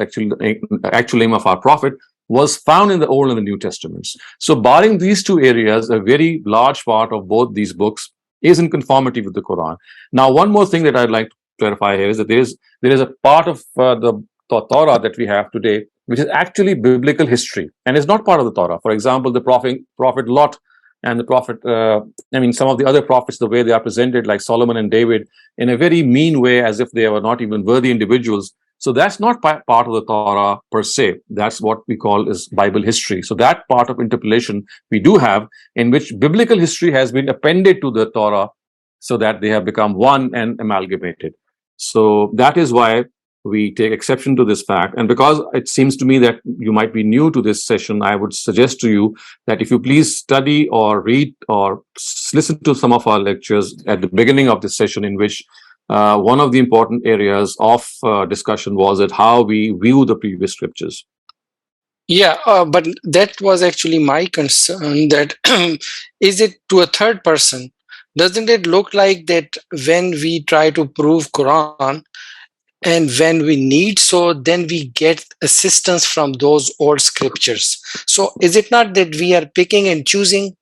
actual name of our prophet, was found in the Old and the New Testaments. So barring these two areas, a very large part of both these books is in conformity with the Quran. Now, one more thing that I'd like to clarify here is that there is a part of the Torah that we have today, which is actually biblical history, and is not part of the Torah. For example, the prophet Lot and the prophet, some of the other prophets, the way they are presented, like Solomon and David, in a very mean way, as if they were not even worthy individuals. So that's not part of the Torah per se. That's what we call is Bible history. So that part of interpolation we do have, in which biblical history has been appended to the Torah so that they have become one and amalgamated. So that is why we take exception to this fact. And because it seems to me that you might be new to this session, I would suggest to you that if you please study or read or listen to some of our lectures at the beginning of this session, in which one of the important areas of discussion was that how we view the previous scriptures. Yeah, but that was actually my concern, that is it to a third person, doesn't it look like that when we try to prove Quran and when we need, so then we get assistance from those old scriptures? So is it not that we are picking and choosing?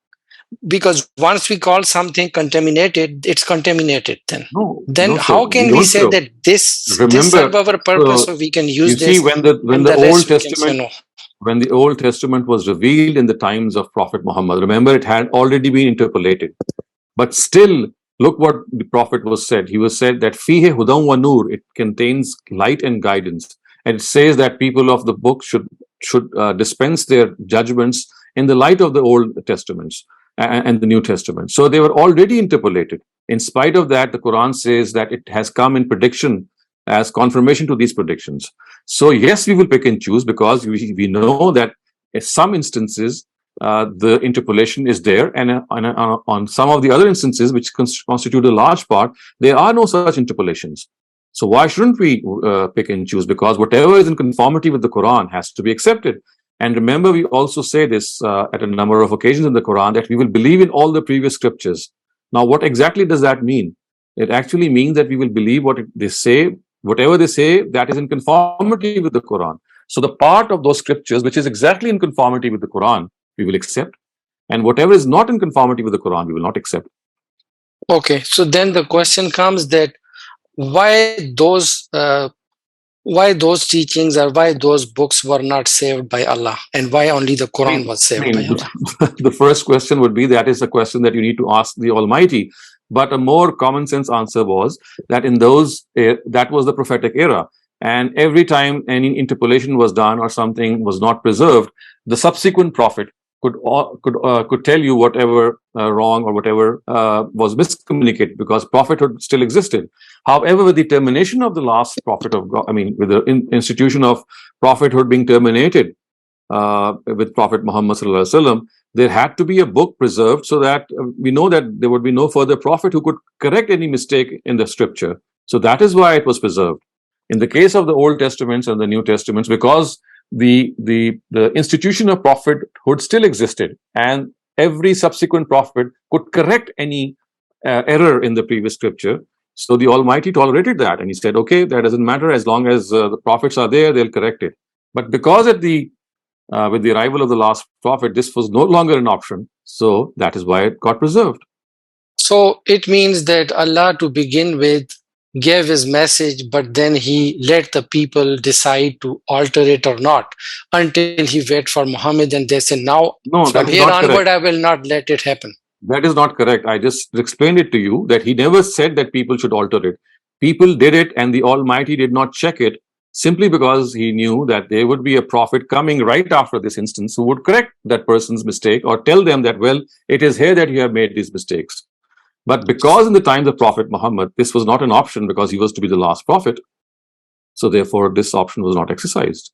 Because once we call something contaminated, it's contaminated then. Then No, sir. how can we say that this serve our purpose, so we can use you this? see, when the Old rest we can say Testament, no. when the Old Testament was revealed in the times of Prophet Muhammad, remember it had already been interpolated. But still, look what the Prophet was said. He was said that fihe hudan wa nur, it contains light and guidance. And it says that people of the book should dispense their judgments in the light of the Old Testaments and the New Testament. So they were already interpolated. In spite of that, the Quran says that it has come in prediction as confirmation to these predictions. So yes, we will pick and choose, because we know that in some instances the interpolation is there, and on some of the other instances, which constitute a large part, there are no such interpolations. So why shouldn't we pick and choose? Because whatever is in conformity with the Quran has to be accepted. And remember, we also say this at a number of occasions in the Quran, that we will believe in all the previous scriptures. Now, what exactly does that mean? It actually means that we will believe what they say, whatever they say that is in conformity with the Quran. So the part of those scriptures which is exactly in conformity with the Quran, we will accept. And whatever is not in conformity with the Quran, we will not accept. Okay, so then the question comes that why those teachings or why those books were not saved by Allah, and why only the Quran was saved by Allah? The first question would be, that is a question that you need to ask the Almighty. But a more common sense answer was that in those, that was the prophetic era. And every time any interpolation was done or something was not preserved, the subsequent prophet could tell you whatever wrong or whatever was miscommunicated, because prophethood still existed. However, with the termination of the last prophet of God, with the institution of prophethood being terminated with Prophet Muhammad sallallahu alaihi wasallam, there had to be a book preserved, so that we know that there would be no further prophet who could correct any mistake in the scripture. So that is why it was preserved. In the case of the Old Testaments and the New Testaments, because the institution of prophethood still existed, and every subsequent prophet could correct any error in the previous scripture. So the Almighty tolerated that, and he said, okay, that doesn't matter, as long as the prophets are there, they'll correct it. But because with the arrival of the last prophet, this was no longer an option, so that is why it got preserved. So it means that Allah, to begin with, gave his message, but then he let the people decide to alter it or not, until he wait for Muhammad, and they say, now from here onward, I will not let it happen. That is not correct. I just explained it to you that he never said that people should alter it. People did it, and the Almighty did not check it, simply because he knew that there would be a prophet coming right after this instance who would correct that person's mistake, or tell them that, well, it is here that you have made these mistakes. But because in the times of Prophet Muhammad, this was not an option, because he was to be the last prophet. So therefore, this option was not exercised.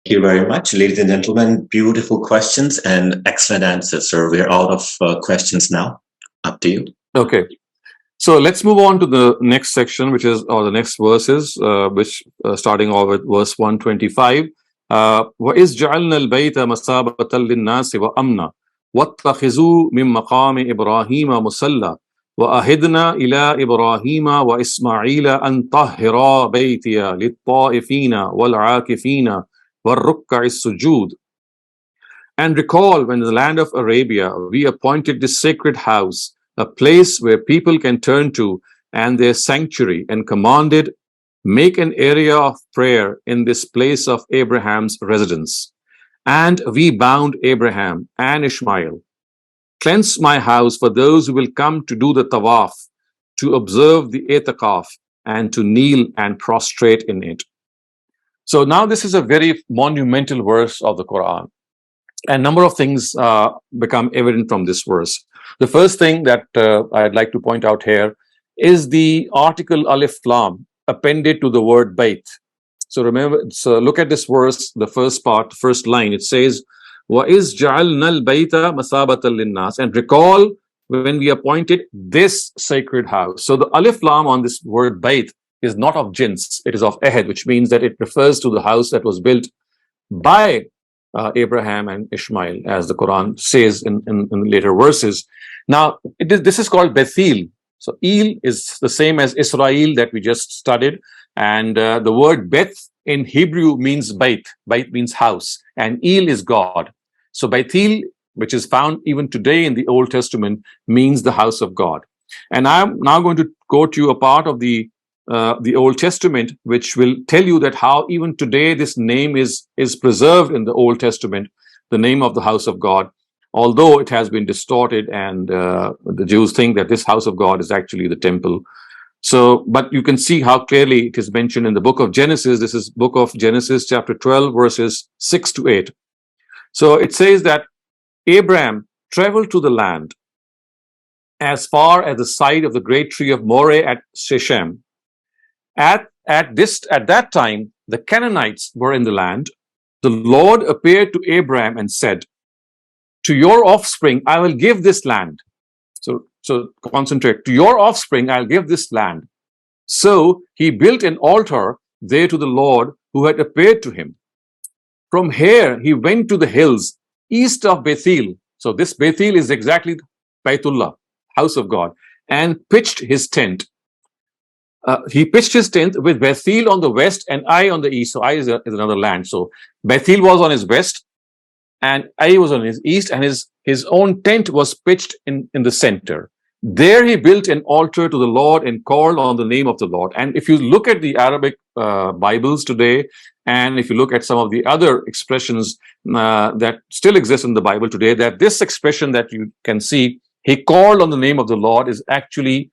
Thank you very much, ladies and gentlemen. Beautiful questions and excellent answers, sir. We're out of questions now. Up to you. Okay. So let's move on to the next section, which is, or the next verses, which starting off with verse 125. وَإِذْ جَعَلْنَا الْبَيْتَ مَثَابَةً لِلنَّاسِ وَأَمْنًا وَاتَّخِذُوا مِن مَّقَامِ إِبْرَاهِيمَ مُصَلًّى وَأَهِدْنَا إِلَىٰ إِبْرَاهِيمَ وَإِسْمَاعِيلَ أَن طَهِّرَا بَيْتِيَ لِلطَّائِفِينَ وَالْعَاكِفِينَ وَالرُّكَّعِ السُّجُودِ. And recall, when in the land of Arabia we appointed this sacred house, a place where people can turn to, and their sanctuary, and commanded, make an area of prayer in this place of Abraham's residence. And we bound Abraham and Ishmael. Cleanse my house for those who will come to do the tawaf, to observe the itikaf, and to kneel and prostrate in it. So now this is a very monumental verse of the Quran. And a number of things become evident from this verse. The first thing that I'd like to point out here is the article alif lam appended to the word bait. So remember, so look at this verse, the first part, first line. It says, وَإِذْ جَعَلْنَا الْبَيْتَ مَثَابَةً لِلنَّاسِ. And recall when we appointed this sacred house. So the alif lam on this word bait is not of jins, it is of ahad, which means that it refers to the house that was built by Abraham and Ishmael, as the Quran says in later verses. Now, this is called Bethel. So El is the same as Israel that we just studied. And the word Beth in Hebrew means Bait. Bait means house. And El is God. So Bethel, which is found even today in the Old Testament, means the house of God. And I'm now going to quote you a part of the Old Testament, which will tell you that how even today this name is preserved in the Old Testament, the name of the house of God, although it has been distorted, and the Jews think that this house of God is actually the temple. So, but you can see how clearly it is mentioned in the book of Genesis. This is book of Genesis, chapter 12, verses 6 to 8. So it says that Abraham traveled to the land as far as the site of the great tree of Moreh at Shechem. At that time, the Canaanites were in the land. The Lord appeared to Abraham and said, "To your offspring, I will give this land." So concentrate. "To your offspring, I'll give this land." So he built an altar there to the Lord who had appeared to him. From here, he went to the hills east of Bethel. So this Bethel is exactly Baitullah, house of God, and pitched his tent. He pitched his tent with Bethel on the west and Ai on the east. So Ai is another land. So Bethel was on his west and Ai was on his east, and his own tent was pitched in the center. There he built an altar to the Lord and called on the name of the Lord. And if you look at the Arabic Bibles today, and if you look at some of the other expressions that still exist in the Bible today, that this expression that you can see, he called on the name of the Lord, is actually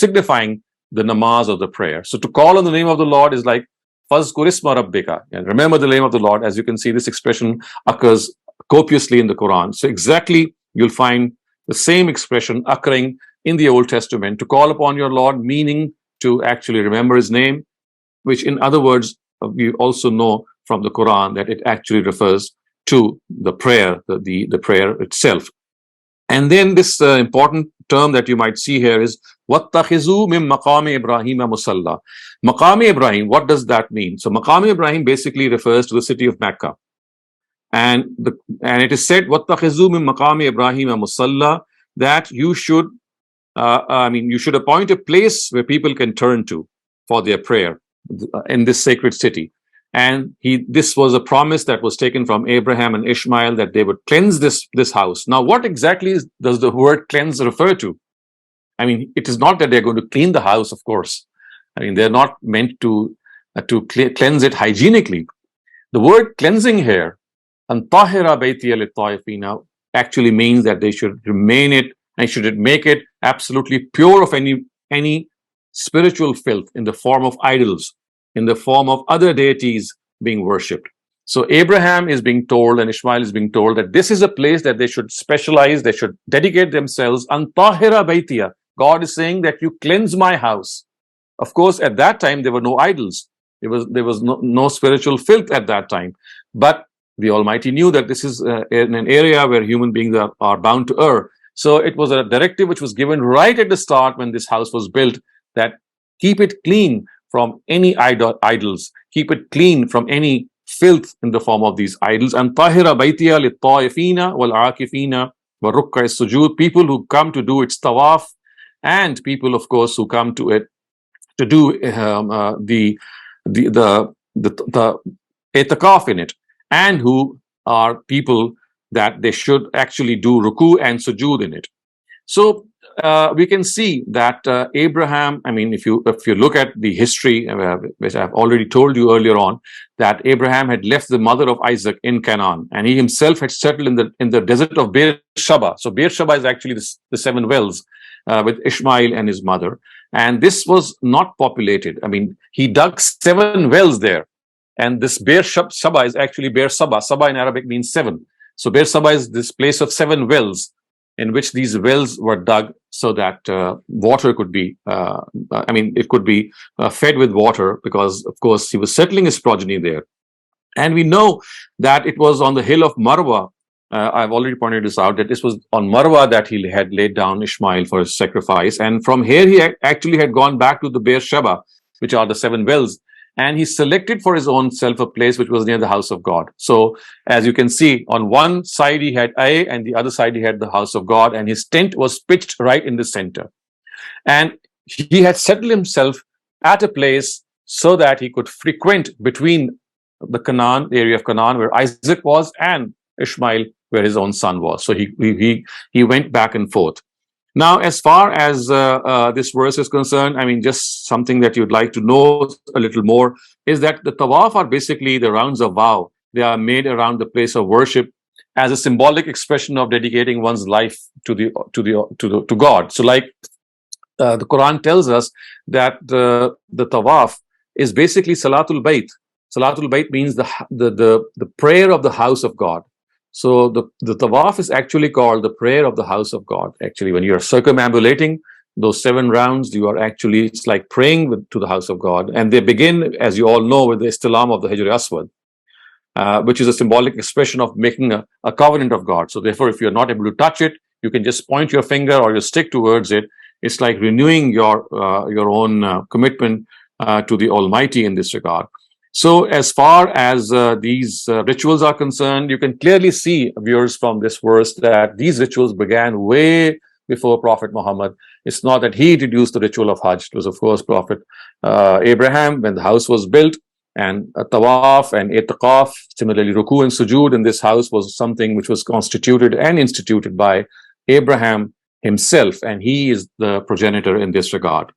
signifying the namaz of the prayer. So to call on the name of the Lord is like Fazkur isma rabbika, and remember the name of the Lord. As you can see, this expression occurs copiously in the Quran. So exactly, you'll find the same expression occurring in the Old Testament, to call upon your Lord, meaning to actually remember his name, which in other words, we also know from the Quran that it actually refers to the prayer, the prayer itself. And then this important term that you might see here is وَاتَّخِذُوا مِن مَقَامِ إِبْرَاهِيمَ مُصَلَّى. Maqam Ibrahim, what does that mean? So Maqam Ibrahim basically refers to the city of Mecca. And it is said وَاتَّخِذُوا مِن مَقَامِ إِبْرَاهِيمَ مُصَلَّى, that you should appoint a place where people can turn to for their prayer in this sacred city. And this was a promise that was taken from Abraham and Ishmael, that they would cleanse this house. Now, what exactly does the word cleanse refer to? I mean, it is not that they're going to clean the house, of course. I mean, they're not meant to cleanse it hygienically. The word cleansing here, "An tahira baytiya lit-taifina," actually means that they should remain it and should make it absolutely pure of any spiritual filth in the form of idols, in the form of other deities being worshipped. So Abraham is being told, and Ishmael is being told, that this is a place that they should specialize, they should dedicate themselves. An tahira baytiya. God is saying that you cleanse my house. Of course, at that time, there were no idols. There was no spiritual filth at that time. But the Almighty knew that this is in an area where human beings are bound to err. So it was a directive which was given right at the start when this house was built, that keep it clean from any idols, keep it clean from any filth in the form of these idols. And tahira baytiya lit-taifina wal-aakifina wa rukka sujud, people who come to do its tawaf, and people, of course, who come to it to do the itikaf in it, and who are people that they should actually do ruku and sujood in it. So we can see that Abraham, I mean, if you look at the history, which I've already told you earlier on, that Abraham had left the mother of Isaac in Canaan, and he himself had settled in the desert of Beersheba. So Beersheba is actually the 7 wells with Ishmael and his mother. And this was not populated. I mean, he dug 7 wells there. And this Beersheba is actually Beersaba. Saba in Arabic means 7. So Beersaba is this place of 7 wells, in which these wells were dug so that water could be, it could be fed with water, because, of course, he was settling his progeny there. And we know that it was on the hill of Marwa. I've already pointed this out, that this was on Marwa that he had laid down Ishmael for his sacrifice. And from here, he actually had gone back to the Beersheba, which are the 7 wells. and he selected for his own self a place which was near the house of God. So as you can see, on one side he had A, and the other side he had the house of God, and his tent was pitched right in the center. And he had settled himself at a place so that he could frequent between the Canaan, the area of Canaan where Isaac was, and Ishmael where his own son was. So he went back and forth. Now, as far as this verse is concerned, I mean, just something that you'd like to know a little more is that the tawaf are basically the rounds of vow. They are made around the place of worship as a symbolic expression of dedicating one's life to God. So, like the Quran tells us that the tawaf is basically Salatul Bayt. Salatul Bayt means the prayer of the house of God. So the tawaf is actually called the prayer of the house of God. Actually, when you're circumambulating those 7 rounds, you are actually, it's like praying to the house of God. And they begin, as you all know, with the istilam of the Hijr Aswad, which is a symbolic expression of making a covenant of God. So therefore, if you're not able to touch it, you can just point your finger or your stick towards it. It's like renewing your own commitment to the Almighty in this regard. So as far as these rituals are concerned, you can clearly see, viewers, from this verse that these rituals began way before Prophet Muhammad. It's not that he introduced the ritual of Hajj. It was, of course, Prophet Abraham when the house was built, and tawaf and i'tiqaf, similarly ruku and sujood in this house was something which was constituted and instituted by Abraham himself, and he is the progenitor in this regard.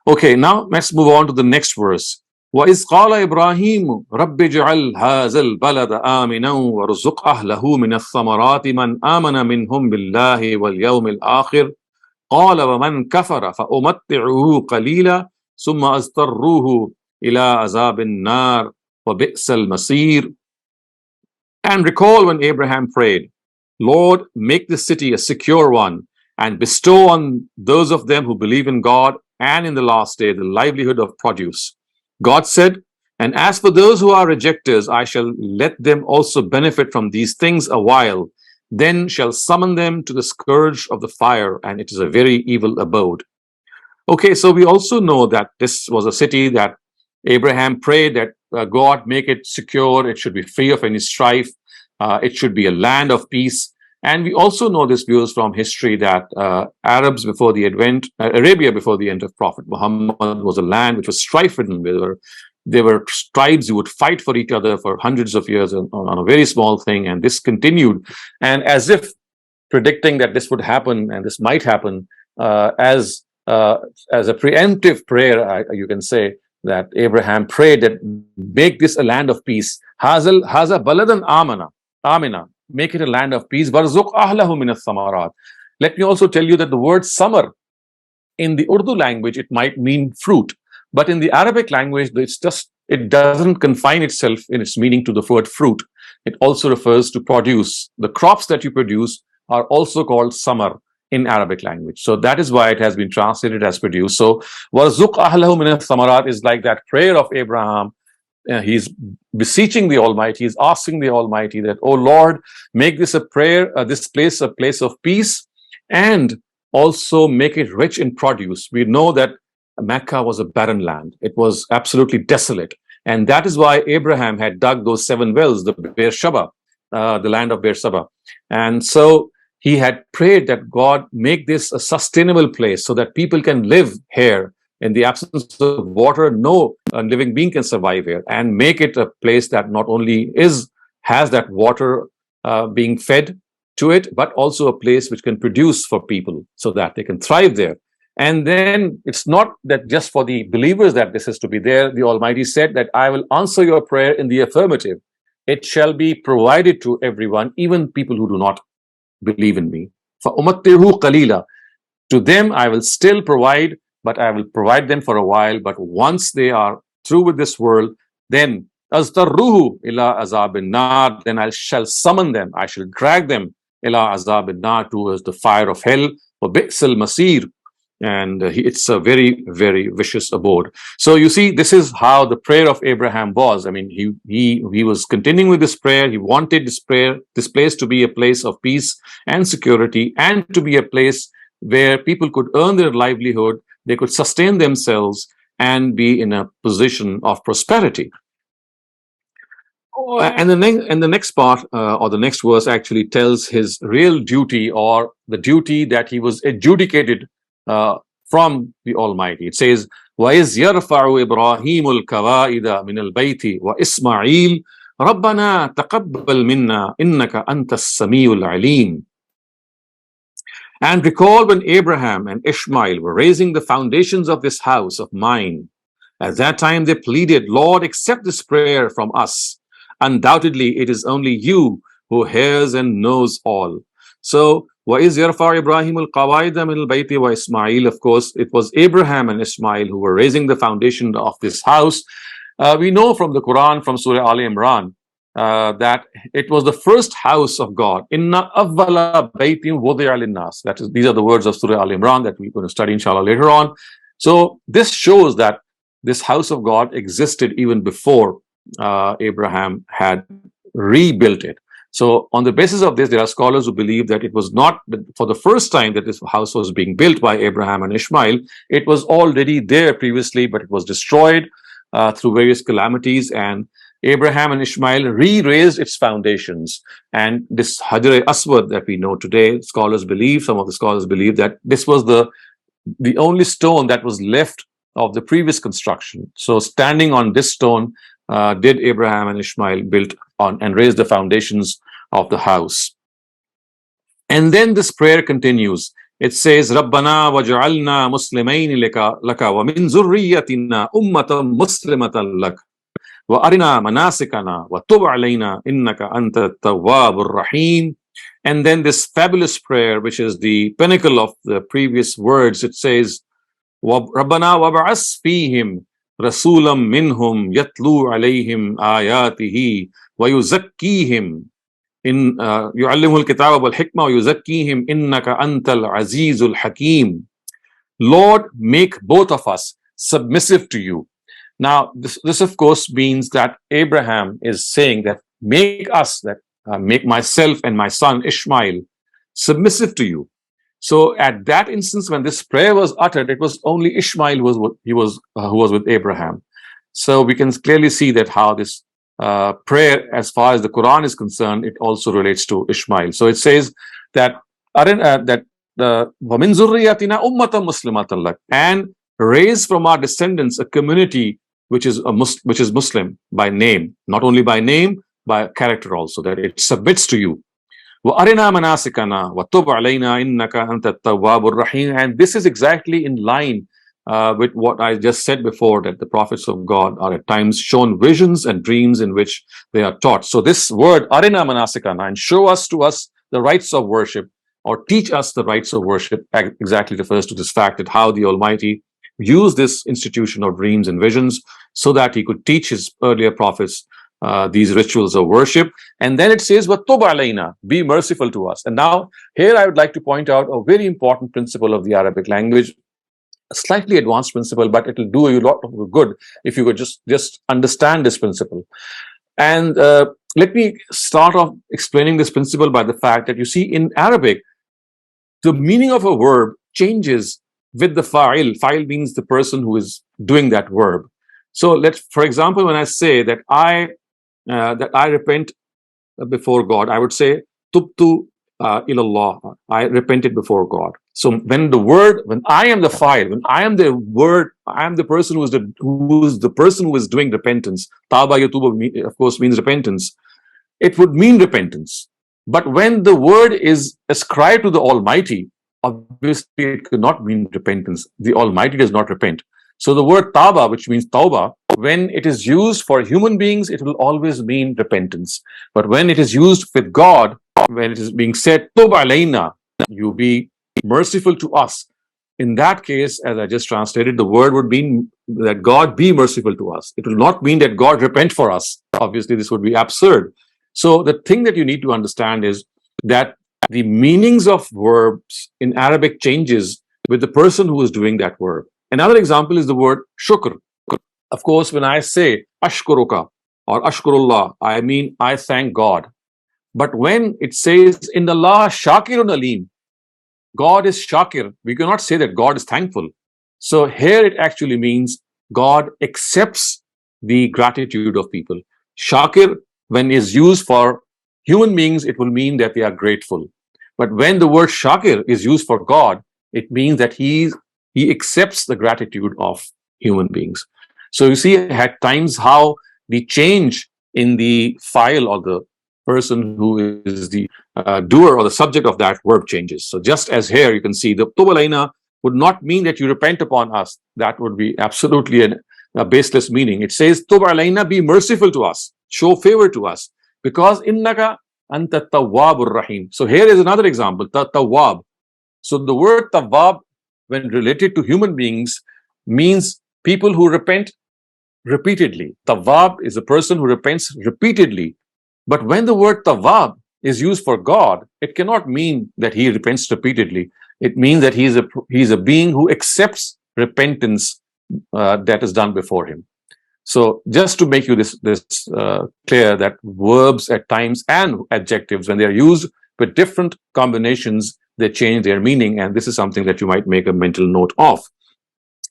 Okay, now let's move on to the next verse. وَإِذْ قَالَ إِبْرَاهِيمُ رَبِّ اجْعَلْ هَذَا الْبَلَدَ آمِنًا وَارْزُقْ أَهْلَهُ مِنَ الثَّمَرَاتِ مَنْ آمَنَ مِنْهُمْ بِاللَّهِ وَالْيَوْمِ الْآخِرِ قَالَ وَمَنْ كَفَرَ فَأُمَتِّعُهُ قَلِيلًا ثُمَّ أَضْطَرُّهُ إِلَى عَذَابِ النَّارِ وَبِئْسَ الْمَصِيرُ. And recall when Abraham prayed, Lord, make this city a secure one, and bestow on those of them who believe in God and in the last day the livelihood of produce. God said, and as for those who are rejectors, I shall let them also benefit from these things a while, then shall summon them to the scourge of the fire, and it is a very evil abode. Okay, so we also know that this was a city that Abraham prayed that God make it secure, it should be free of any strife, it should be a land of peace. And we also know this, viewers, from history that Arabs before the advent, Arabia before the end of Prophet Muhammad was a land which was strife-ridden. There were tribes who would fight for each other for hundreds of years on a very small thing, and this continued. And as if predicting that this would happen and this might happen, as a preemptive prayer, you can say that Abraham prayed that make this a land of peace. Haza baladan amina. Make it a land of peace. Warzuq ahlahu min ath-thamarat. Let me also tell you that the word summer in the Urdu language, it might mean fruit, but in the Arabic language, it doesn't confine itself in its meaning to the word fruit. It also refers to produce. The crops that you produce are also called summer in Arabic language. So that is why it has been translated as produce. So warzuq ahlahu min ath-thamarat is like that prayer of Abraham. He's beseeching the Almighty, he's asking the Almighty that, oh Lord, make this a prayer, this place a place of peace, and also make it rich in produce. We know that Mecca was a barren land. It was absolutely desolate. And that is why Abraham had dug those 7 wells, the Beersheba, the land of Beersheba. And so he had prayed that God make this a sustainable place so that people can live here. In the absence of water, no living being can survive here, and make it a place that not only has that water being fed to it, but also a place which can produce for people so that they can thrive there. And then it's not that just for the believers that this is to be there. The Almighty said that I will answer your prayer in the affirmative. It shall be provided to everyone, even people who do not believe in me. فَأُمَتِّرْهُ قَلِيلًا. To them I will still provide, but I will provide them for a while. But once they are through with this world, then aztarruhu ila azabin nar, then I shall summon them, I shall drag them ila azabin nar, towards the fire of hell, wa bi'sal masir, and it's a very, very vicious abode. So you see, this is how the prayer of Abraham was. I mean, he was continuing with this prayer. He wanted this place to be a place of peace and security, and to be a place where people could earn their livelihood, they could sustain themselves, and be in a position of prosperity. And the next part, or the next verse, actually tells his real duty, or the duty that he was adjudicated from the Almighty. It says, وَإِذْ يَرْفَعُ إِبْرَاهِيمُ الْكَوَائِدَ مِنَ الْبَيْتِ وَإِسْمَعِيلُ رَبَّنَا تَقَبَّلْ مِنَّا إِنَّكَ أَنْتَ السَّمِيعُ الْعَلِيمُ. And recall when Abraham and Ishmael were raising the foundations of this house of mine. At that time they pleaded, Lord, accept this prayer from us. Undoubtedly, it is only you who hears and knows all. So, وَإِذْ يَرْفَعُ إِبْرَاهِيمُ الْقَوَائِدَ مِنَ الْبَيْتِ وَإِسْمَعِيلُ. Of course, it was Abraham and Ismail who were raising the foundation of this house. We know from the Quran, from Surah Al Imran, that it was the first house of God. Inna awwala baytin wudi'a linnas. That is, these are the words of Surah Al Imran that we're going to study inshallah later on. So this shows that this house of God existed even before Abraham had rebuilt it. So on the basis of this, there are scholars who believe that it was not for the first time that this house was being built by Abraham and Ishmael. It was already there previously, but it was destroyed through various calamities, and Abraham and Ishmael re-raised its foundations. And this Hajar Aswad that we know today, scholars believe, some of the scholars believe that this was the only stone that was left of the previous construction. So standing on this stone, did Abraham and Ishmael build on and raise the foundations of the house. And then this prayer continues. It says, Rabbana waj'alna muslimayn laka wa min zurriyatina ummatan muslimatan lak wa arina manasikana wa tub alayna innaka anta tawwabur rahim. And then this fabulous prayer, which is the pinnacle of the previous words, it says, Rabbana wab'as fihim rasulam minhum yatlu alayhim ayatihi wa yuzakkihim in yu'allimul kitaba wal hikmah wa yuzakkihim innaka antal azizul hakim. Lord, make both of us submissive to you. Now, this of course means that Abraham is saying that make us, make myself and my son Ishmael submissive to you. So at that instance, when this prayer was uttered, it was only Ishmael who was with Abraham. So we can clearly see that how this prayer, as far as the Quran is concerned, it also relates to Ishmael. So it says that وَمِن ذُرِّيَّتِنَا أُمَّةً مُسْلِمَةً لَكَ, and raise from our descendants a community which is Muslim by name, not only by name, by character also, that it submits to you. وَأَرِنَا مَنَاسِكَنَا وَتُبْ عَلَيْنَا إِنَّكَ أَنْتَ التَّوَّابُ الرَّحِيمُ. And this is exactly in line with what I just said before, that the prophets of God are at times shown visions and dreams in which they are taught. So this word, arina manasikana, and show us to us the rites of worship, or teach us the rites of worship, exactly refers to this fact that how the Almighty used this institution of dreams and visions so that he could teach his earlier prophets these rituals of worship. And then it says, وَتُبْ عَلَيْنَا, be merciful to us. And now, here I would like to point out a very important principle of the Arabic language, a slightly advanced principle, but it will do you a lot of good if you could just understand this principle. And let me start off explaining this principle by the fact that you see in Arabic, the meaning of a verb changes with the fa'il. Fa'il means the person who is doing that verb. So for example, when I say that I repent before God, I would say tubtu ilallah, I repented before God. So when I am the fa'il, when I am the word, I am the person who is the person who is doing repentance. Taba yatubu, of course, means repentance. It would mean repentance. But when the word is ascribed to the Almighty, obviously it could not mean repentance. The Almighty does not repent. So the word taba, which means tauba, when it is used for human beings, it will always mean repentance. But when it is used with God, when it is being said, tub alayna, you be merciful to us. In that case, as I just translated, the word would mean that God be merciful to us. It will not mean that God repent for us. Obviously, this would be absurd. So the thing that you need to understand is that the meanings of verbs in Arabic changes with the person who is doing that verb. Another example is the word shukr. Of course, when I say ashkuruka or ashkurullah, I mean I thank God. But when it says in Allah shakirun alim, God is shakir, we cannot say that God is thankful. So here it actually means God accepts the gratitude of people. Shakir, when is used for human beings, it will mean that they are grateful. But when the word Shakir is used for God, it means that he accepts the gratitude of human beings. So you see at times how the change in the file or the person who is the doer or the subject of that verb changes. So just as here you can see the Tubalaina would not mean that you repent upon us. That would be absolutely a baseless meaning. It says, Tub alayna, be merciful to us, show favor to us, because innaka anta tawwabur rahim. So here is another example, tawwab. So the word tawwab, when related to human beings, means people who repent repeatedly. Tawwab is a person who repents repeatedly. But when the word tawwab is used for God, it cannot mean that he repents repeatedly. It means that he's a being who accepts repentance that is done before him. So just to make you this clear, that verbs at times and adjectives, when they are used with different combinations, they change their meaning, and this is something that you might make a mental note of.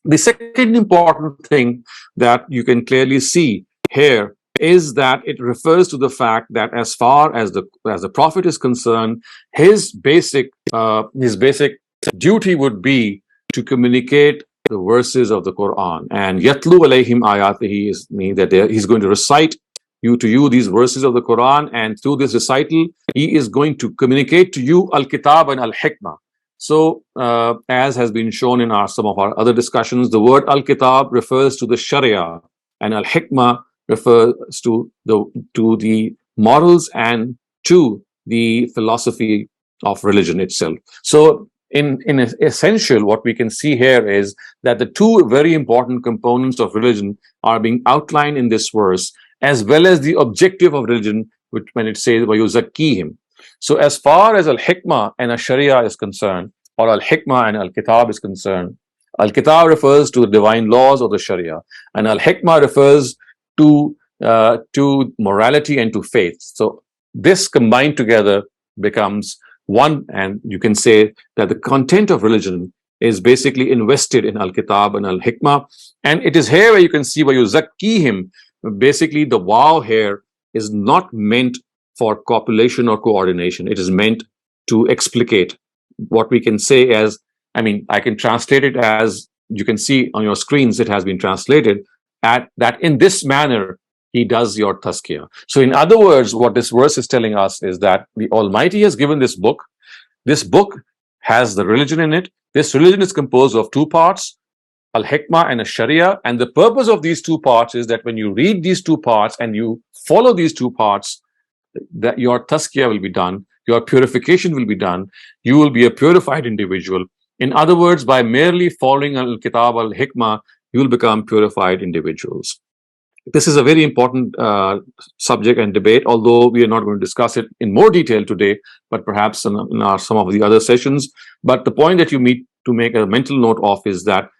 The second important thing that you can clearly see here is that it refers to the fact that as far as the prophet is concerned, his basic duty would be to communicate the verses of the Quran. And yatlu alayhim ayatihi is mean that he's going to recite to you these verses of the Quran, and through this recital he is going to communicate to you al-kitab and al-hikmah. So as has been shown in some of our other discussions, the word al-kitab refers to the sharia, and al-hikmah refers to the morals and to the philosophy of religion itself. So in essential, what we can see here is that the two very important components of religion are being outlined in this verse, as well as the objective of religion, which when it says وَيُزَكِّيهِمْ. So as far as al-hikmah and al-sharia is concerned, or al-hikmah and al-kitab is concerned, al-kitab refers to the divine laws of the sharia, and al-hikmah refers to morality and to faith. So this combined together becomes one, and you can say that the content of religion is basically invested in al-kitab and al-hikmah. And it is here where you can see وَيُزَكِّيهِمْ. Basically, the wow here is not meant for copulation or coordination. It is meant to explicate. What we can say as, I can translate it as, you can see on your screens, it has been translated that in this manner, he does your tazkiyah. So in other words, what this verse is telling us is that the Almighty has given this book. This book has the religion in it. This religion is composed of two parts, al-hikmah and al-sharia. And the purpose of these two parts is that when you read these two parts and you follow these two parts, that your tazkiyah will be done, your purification will be done, you will be a purified individual. In other words, by merely following al-kitab, al-hikmah, you will become purified individuals. This is a very important subject and debate, although we are not going to discuss it in more detail today, but perhaps in some of the other sessions. But the point that you need to make a mental note of is that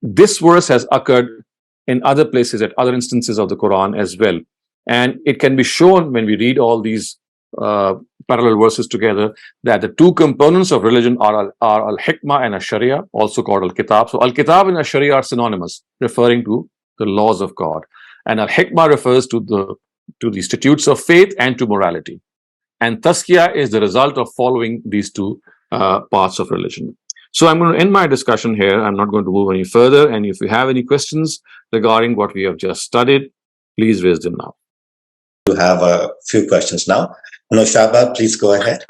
this verse has occurred in other places, at other instances of the Quran as well. And it can be shown when we read all these parallel verses together that the two components of religion are al-hikmah and al-sharia, also called al-kitab. So al-kitab and al-sharia are synonymous, referring to the laws of God. And al-hikmah refers to the statutes of faith and to morality. And tazkiyah is the result of following these two parts of religion. So I'm going to end my discussion here. I'm not going to move any further. And if you have any questions regarding what we have just studied, please raise them now. You have a few questions now. Shabbat, please go ahead.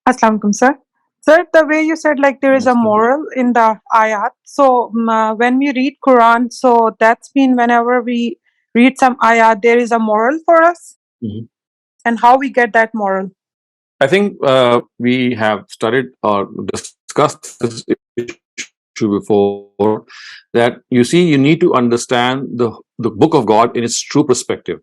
Assalamu alaikum, sir. Sir, the way you said like there is a moral in the ayat. So when we read Quran, so that's mean whenever we read some ayat, there is a moral for us. Mm-hmm. And how we get that moral? I think we have studied or discussed this issue before, that you see, you need to understand the book of God in its true perspective.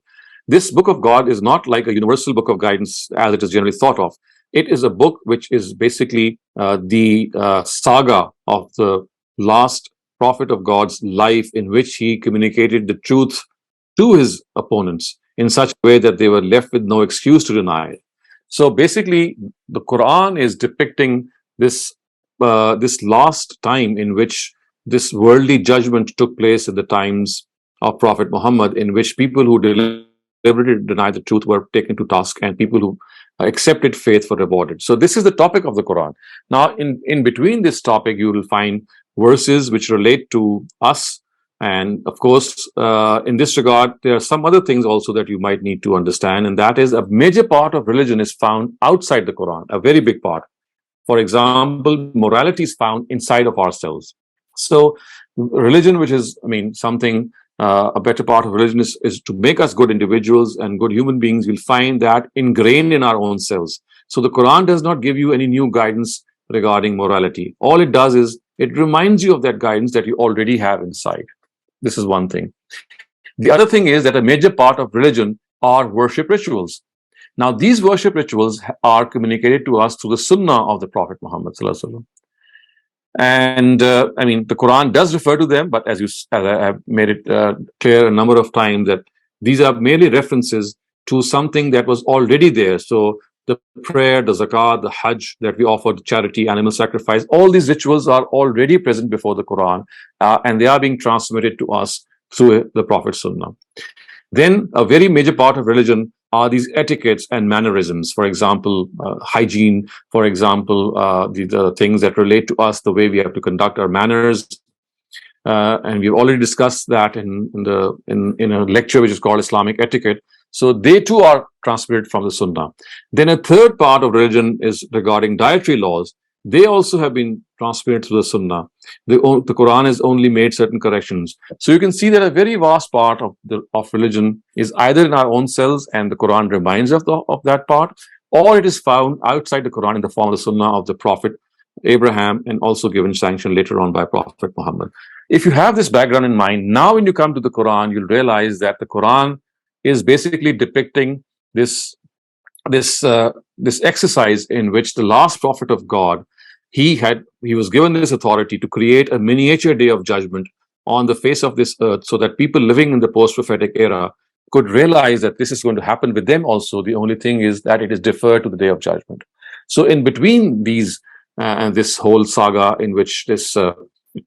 This book of God is not like a universal book of guidance as it is generally thought of. It is a book which is basically the saga of the last prophet of God's life, in which he communicated the truth to his opponents in such a way that they were left with no excuse to deny it. So basically, the Quran is depicting this last time in which this worldly judgment took place in the times of Prophet Muhammad, in which people who deliberately denied the truth were taken to task, and people who accepted faith were rewarded. So this is the topic of the Quran. Now, in between this topic, you will find verses which relate to us. And of course, in this regard, there are some other things also that you might need to understand. And that is, a major part of religion is found outside the Quran, a very big part. For example, morality is found inside of ourselves. So religion, which is, I mean, something, a better part of religion is to make us good individuals and good human beings. You'll find that ingrained in our own selves. So the Quran does not give you any new guidance regarding morality. All it does is it reminds you of that guidance that you already have inside. This is one thing. The other thing is that a major part of religion are worship rituals. Now, these worship rituals are communicated to us through the Sunnah of the Prophet Muhammad Sallallahu Alaihi Wasallam. And I mean, the Quran does refer to them, but as I have made it clear a number of times, that these are merely references to something that was already there. So the prayer, the zakat, the hajj that we offer, the charity, animal sacrifice, all these rituals are already present before the Quran, and they are being transmitted to us through the Prophet's Sunnah. Then a very major part of religion are these etiquettes and mannerisms. For example, hygiene, for example, the things that relate to us, the way we have to conduct our manners. And we've already discussed that in a lecture which is called Islamic Etiquette. So they too are transmitted from the Sunnah. Then a third part of religion is regarding dietary laws. They also have been transmitted through the Sunnah. The Quran has only made certain corrections. So you can see that a very vast part of religion is either in our own selves, and the Quran reminds us of that part, or it is found outside the Quran in the form of the Sunnah of the Prophet Abraham, and also given sanction later on by Prophet Muhammad. If you have this background in mind, now when you come to the Quran, you'll realize that the Quran is basically depicting this exercise in which the last prophet of God, he was given this authority to create a miniature day of judgment on the face of this earth, so that people living in the post-prophetic era could realize that this is going to happen with them also. The only thing is that it is deferred to the day of judgment. So in between these and this whole saga in which this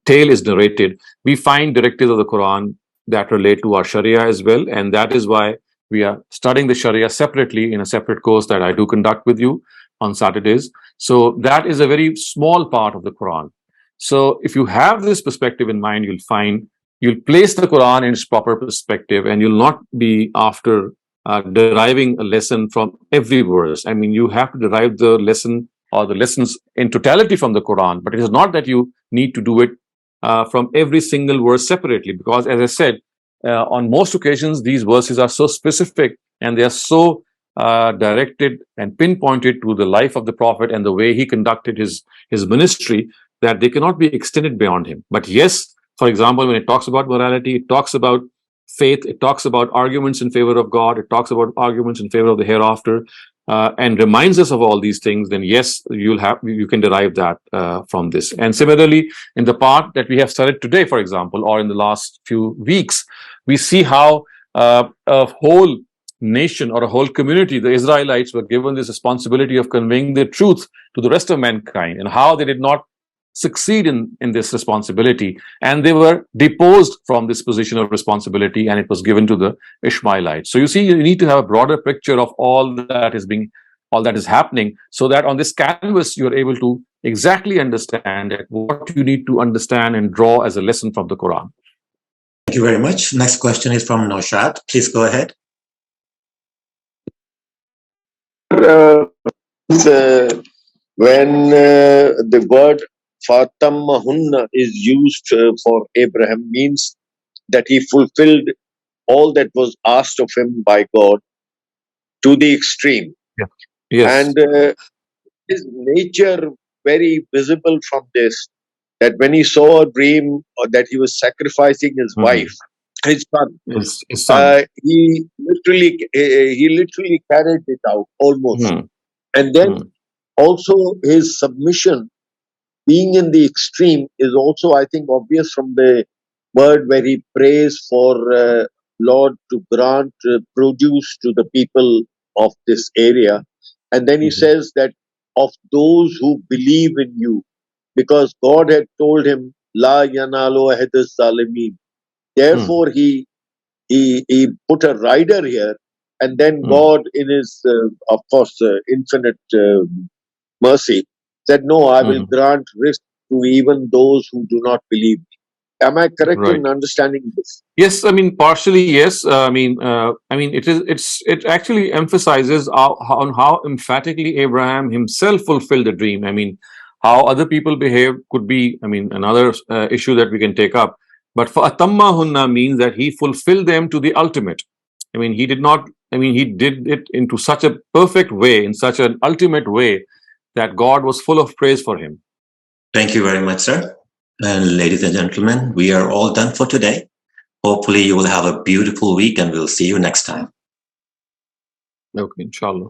tale is narrated, we find directives of the Quran that relate to our Sharia as well, and that is why we are studying the Sharia separately in a separate course that I do conduct with you on Saturdays. So that is a very small part of the Quran. So if you have this perspective in mind, you'll place the Quran in its proper perspective, and you'll not be after deriving a lesson from every verse. I mean, you have to derive the lesson or the lessons in totality from the Quran, but it is not that you need to do it from every single verse separately, because as I said, on most occasions, these verses are so specific and they are so directed and pinpointed to the life of the Prophet and the way he conducted his ministry, that they cannot be extended beyond him. But yes, for example, when it talks about morality, it talks about faith, it talks about arguments in favor of God, it talks about arguments in favor of the hereafter, and reminds us of all these things, then yes, you can derive that from this. And similarly, in the part that we have studied today, for example, or in the last few weeks, we see how a whole nation or a whole community, the Israelites, were given this responsibility of conveying the truth to the rest of mankind, and how they did not succeed in this responsibility, and they were deposed from this position of responsibility, and it was given to the Ishmaelites. So you see, you need to have a broader picture of all that is happening, so that on this canvas you are able to exactly understand what you need to understand and draw as a lesson from the Quran. Thank you very much. Next question is from Naushad. Please go ahead. When the word Fatamahunna is used for Abraham, means that he fulfilled all that was asked of him by God to the extreme. Yeah. Yes. And his nature very visible from this, that when he saw a dream or that he was sacrificing his wife, his son, his son. he literally carried it out almost. And then also his submission being in the extreme is also, I think, obvious from the word where he prays for Lord to grant produce to the people of this area. And then he says that of those who believe in you, because God had told him La yanalo ahadus zalimin. Therefore, he put a rider here, and then God, in His, of course, infinite mercy, said, "No, I will grant risk to even those who do not believe." Am I correct Right. in understanding this? Yes, I mean partially. Yes, it actually emphasizes on how emphatically Abraham himself fulfilled the dream. I mean, how other people behave could be, I mean, another issue that we can take up. But for atammahunna means that he fulfilled them to the ultimate. I mean, he did not. I mean, he did it into such a perfect way, in such an ultimate way, that God was full of praise for him. Thank you very much, sir. And ladies and gentlemen, we are all done for today. Hopefully you will have a beautiful week and we'll see you next time. Okay, inshallah.